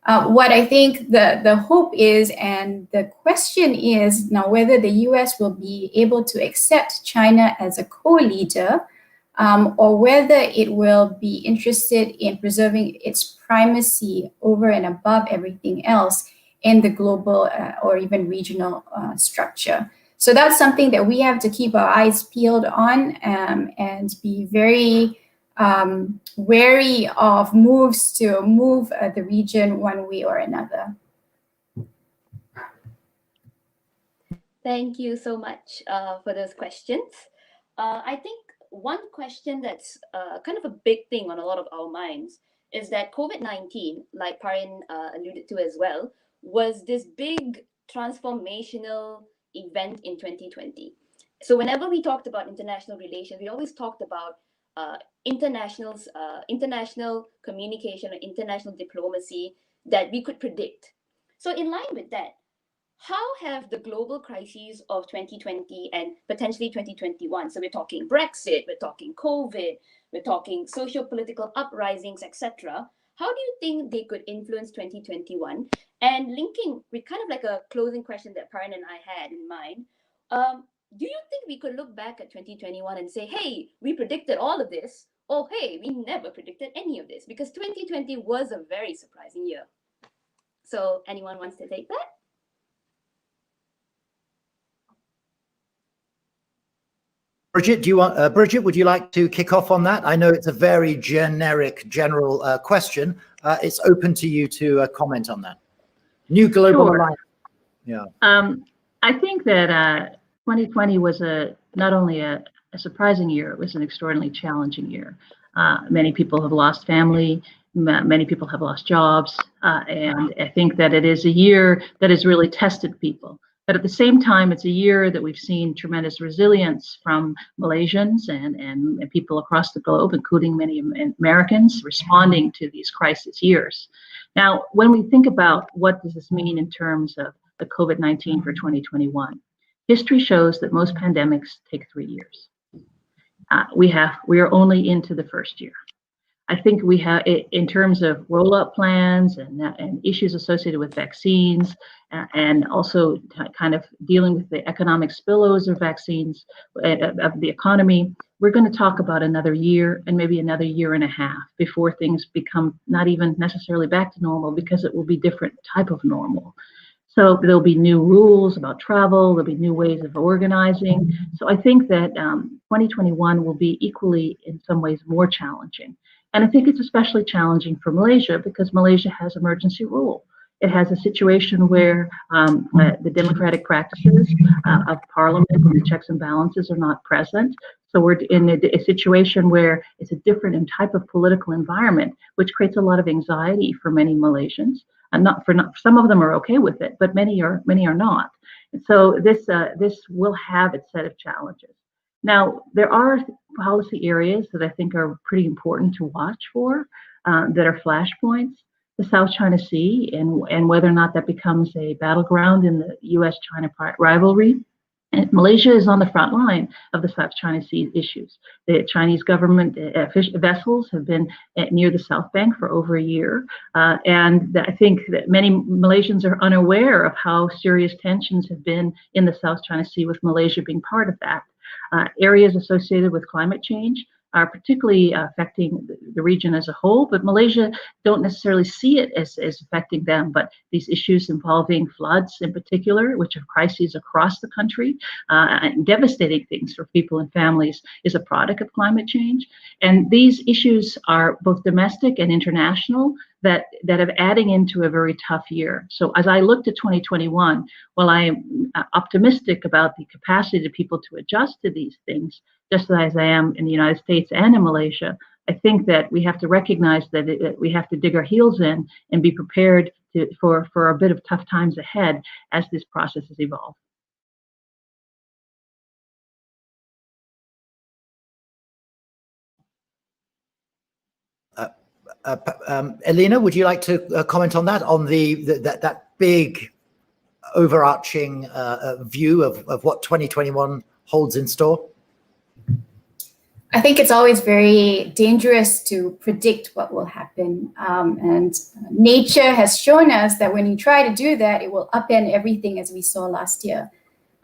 What I think the hope is, and the question is now whether the US will be able to accept China as a co-leader, or whether it will be interested in preserving its primacy over and above everything else in the global or even regional structure. So that's something that we have to keep our eyes peeled on, and be very wary of moves to move the region one way or another. Thank you so much for those questions. I think one question that's kind of a big thing on a lot of our minds is that COVID-19, like Parin alluded to as well, was this big transformational event in 2020. So whenever we talked about international relations, we always talked about international communication or international diplomacy that we could predict. So in line with that, how have the global crises of 2020 and potentially 2021, so we're talking Brexit, we're talking COVID, we're talking social-political uprisings, etc., how do you think they could influence 2021? And linking with kind of like a closing question that Parin and I had in mind, do you think we could look back at 2021 and say, hey, we predicted all of this, or hey, we never predicted any of this? Because 2020 was a very surprising year. So anyone wants to take that? Bridget, Bridget, would you like to kick off on that? I know it's a very generic, general question. It's open to you to comment on that. New global alliance. Yeah. I think that 2020 was not only a surprising year, it was an extraordinarily challenging year. Many people have lost family, many people have lost jobs, and I think that it is a year that has really tested people. But at the same time, it's a year that we've seen tremendous resilience from Malaysians and people across the globe, including many Americans, responding to these crisis years. Now, when we think about what does this mean in terms of the COVID-19 for 2021, history shows that most pandemics take 3 years. We are only into the first year. I think we have, in terms of roll-up plans and issues associated with vaccines, and also kind of dealing with the economic spillovers of vaccines, of the economy, we're going to talk about another year and maybe another year and a half before things become not even necessarily back to normal, because it will be different type of normal. So there'll be new rules about travel, there'll be new ways of organizing. So I think that 2021 will be equally, in some ways, more challenging. And I think it's especially challenging for Malaysia because Malaysia has emergency rule. It has a situation where the democratic practices of parliament and the checks and balances are not present. So we're in a situation where it's a different type of political environment, which creates a lot of anxiety for many Malaysians. And not some of them are okay with it, but many are not. And so this will have its set of challenges. Now, there are policy areas that I think are pretty important to watch for, that are flashpoints. The South China Sea and whether or not that becomes a battleground in the US-China rivalry. And Malaysia is on the front line of the South China Sea issues. The Chinese government vessels have been near the South Bank for over a year. And I think that many Malaysians are unaware of how serious tensions have been in the South China Sea, with Malaysia being part of that. Areas associated with climate change are particularly affecting the region as a whole, but Malaysia don't necessarily see it as affecting them. But these issues involving floods in particular, which are crises across the country, and devastating things for people and families, is a product of climate change. And these issues are both domestic and international, that are adding into a very tough year. So as I look to 2021, while I am optimistic about the capacity of people to adjust to these things, just as I am in the United States and in Malaysia, I think that we have to recognize that we have to dig our heels in and be prepared for a bit of tough times ahead as this process has evolved. Elina, would you like to comment on that, on that big overarching view of what 2021 holds in store? I think it's always very dangerous to predict what will happen. And nature has shown us that when you try to do that, it will upend everything, as we saw last year.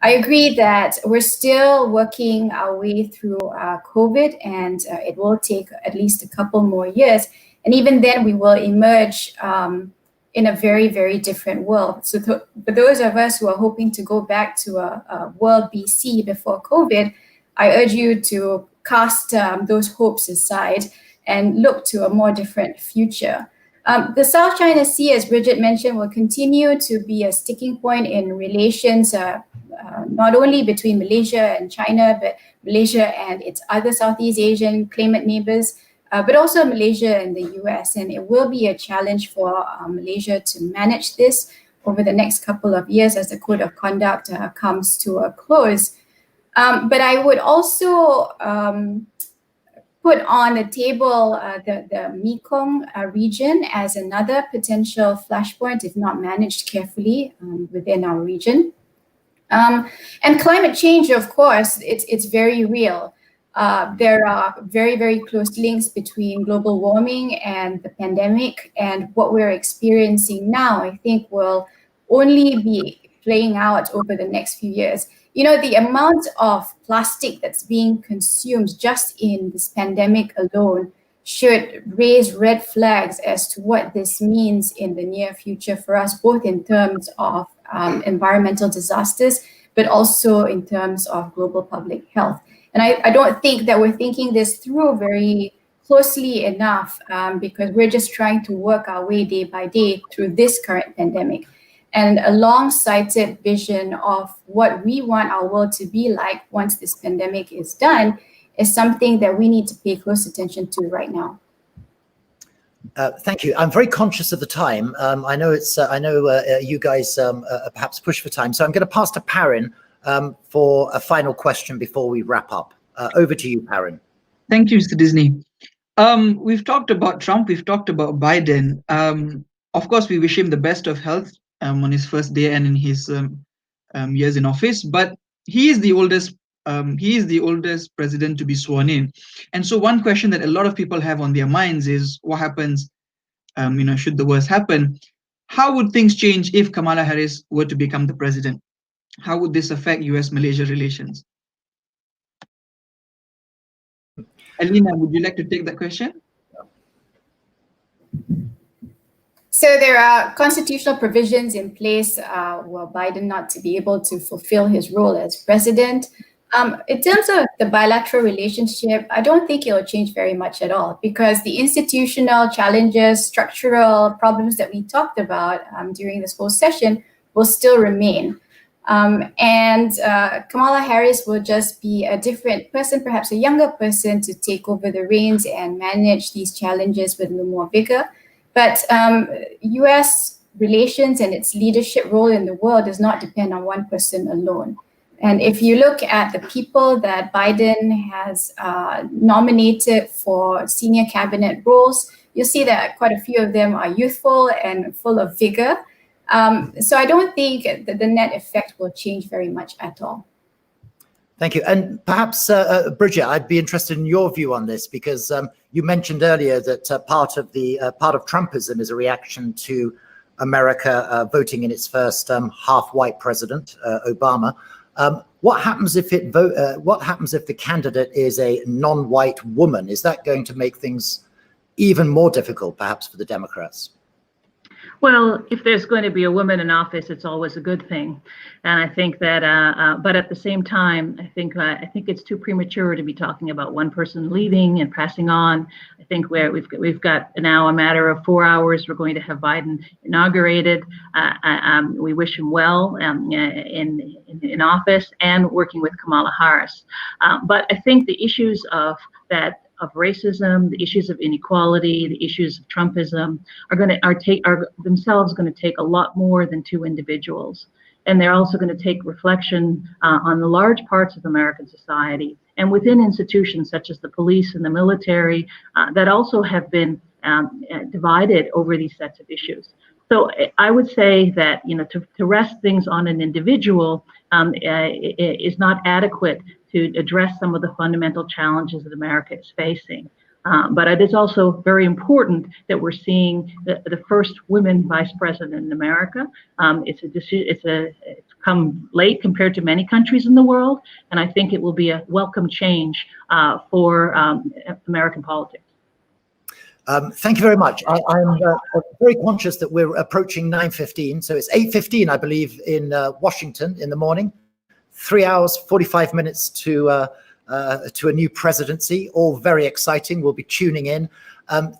I agree that we're still working our way through COVID, and it will take at least a couple more years. And even then, we will emerge in a very, very different world. So for those of us who are hoping to go back to a world BC before COVID, I urge you to cast those hopes aside and look to a more different future. The South China Sea, as Bridget mentioned, will continue to be a sticking point in relations, not only between Malaysia and China, but Malaysia and its other Southeast Asian claimant neighbors, but also Malaysia and the US. And it will be a challenge for Malaysia to manage this over the next couple of years as the Code of Conduct comes to a close. But I would also put on the table the Mekong region as another potential flashpoint, if not managed carefully within our region. And climate change, of course, it's very real. There are very, very close links between global warming and the pandemic. And what we're experiencing now, I think, will only be playing out over the next few years. You know, the amount of plastic that's being consumed just in this pandemic alone should raise red flags as to what this means in the near future for us, both in terms of environmental disasters, but also in terms of global public health. And I don't think that we're thinking this through very closely enough, because we're just trying to work our way day by day through this current pandemic. And a long-sighted vision of what we want our world to be like once this pandemic is done is something that we need to pay close attention to right now. Thank you. I'm very conscious of the time. I know you guys perhaps push for time, so I'm going to pass to Parin for a final question before we wrap up. Over to you, Parin. Thank you, Mr. Disney. We've talked about Trump. We've talked about Biden. Of course, we wish him the best of health on his first day and in his years in office. But he is the oldest he is the oldest president to be sworn in. And so one question that a lot of people have on their minds is what happens, should the worst happen? How would things change if Kamala Harris were to become the president? How would this affect US-Malaysia relations? Elina, would you like to take that question? So there are constitutional provisions in place for Biden not to be able to fulfill his role as president. In terms of the bilateral relationship, I don't think it will change very much at all, because the institutional challenges, structural problems that we talked about during this whole session will still remain. Kamala Harris will just be a different person, perhaps a younger person, to take over the reins and manage these challenges with a little more vigor. But US relations and its leadership role in the world does not depend on one person alone. And if you look at the people that Biden has nominated for senior cabinet roles, you'll see that quite a few of them are youthful and full of vigor. So I don't think that the net effect will change very much at all. Thank you. And perhaps, Bridget, I'd be interested in your view on this, because you mentioned earlier that part of Trumpism is a reaction to America voting in its first half-white president, Obama. What happens if the candidate is a non-white woman? Is that going to make things even more difficult, perhaps, for the Democrats? Well, if there's going to be a woman in office, it's always a good thing, and I think that. But at the same time, I think it's too premature to be talking about one person leaving and passing on. I think we've got now a matter of 4 hours. We're going to have Biden inaugurated. We wish him well in office and working with Kamala Harris. But I think the issues of racism, the issues of inequality, the issues of Trumpism are themselves going to take a lot more than two individuals, and they're also going to take reflection on the large parts of American society and within institutions such as the police and the military that also have been divided over these sets of issues. So I would say that to rest things on an individual is not adequate to address some of the fundamental challenges that America is facing. But it is also very important that we're seeing the first women vice president in America. It's come late compared to many countries in the world, and I think it will be a welcome change for American politics. Thank you very much. I'm very conscious that we're approaching 9:15, so it's 8:15, I believe, in Washington in the morning. 3 hours, 45 minutes to a new presidency, all very exciting. We'll be tuning in.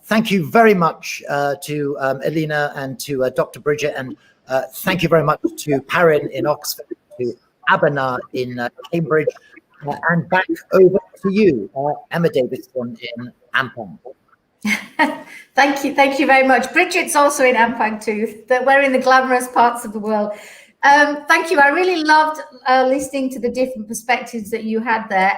Thank you very much to Elina and to Dr. Bridget, and thank you very much to Parin in Oxford, to Abhinav in Cambridge, and back over to you, Emma Davidson in Ampang. Thank you very much. Bridget's also in Ampang too. That we're in the glamorous parts of the world. Thank you. I really loved listening to the different perspectives that you had there.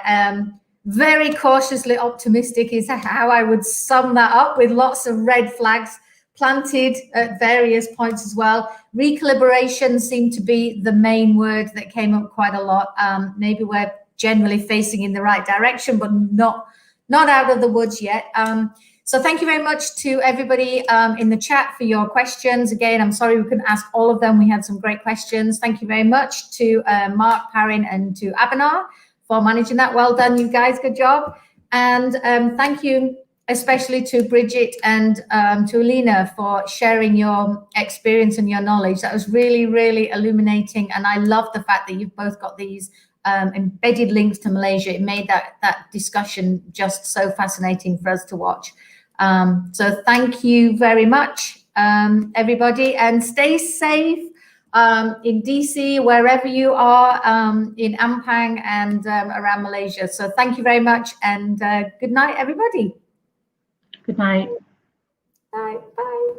Very cautiously optimistic is how I would sum that up, with lots of red flags planted at various points as well. Recalibration seemed to be the main word that came up quite a lot. Maybe we're generally facing in the right direction, but not out of the woods yet. So thank you very much to everybody in the chat for your questions. Again, I'm sorry we couldn't ask all of them. We had some great questions. Thank you very much to Mark, Parin, and to Abhinav for managing that. Well done, you guys. Good job. And thank you especially to Bridget and to Elina for sharing your experience and your knowledge. That was really, really illuminating. And I love the fact that you've both got these embedded links to Malaysia. It made that discussion just so fascinating for us to watch. So thank you very much, everybody, and stay safe in DC, wherever you are, in Ampang and around Malaysia. So thank you very much, and good night, everybody. Good night. Bye. Bye.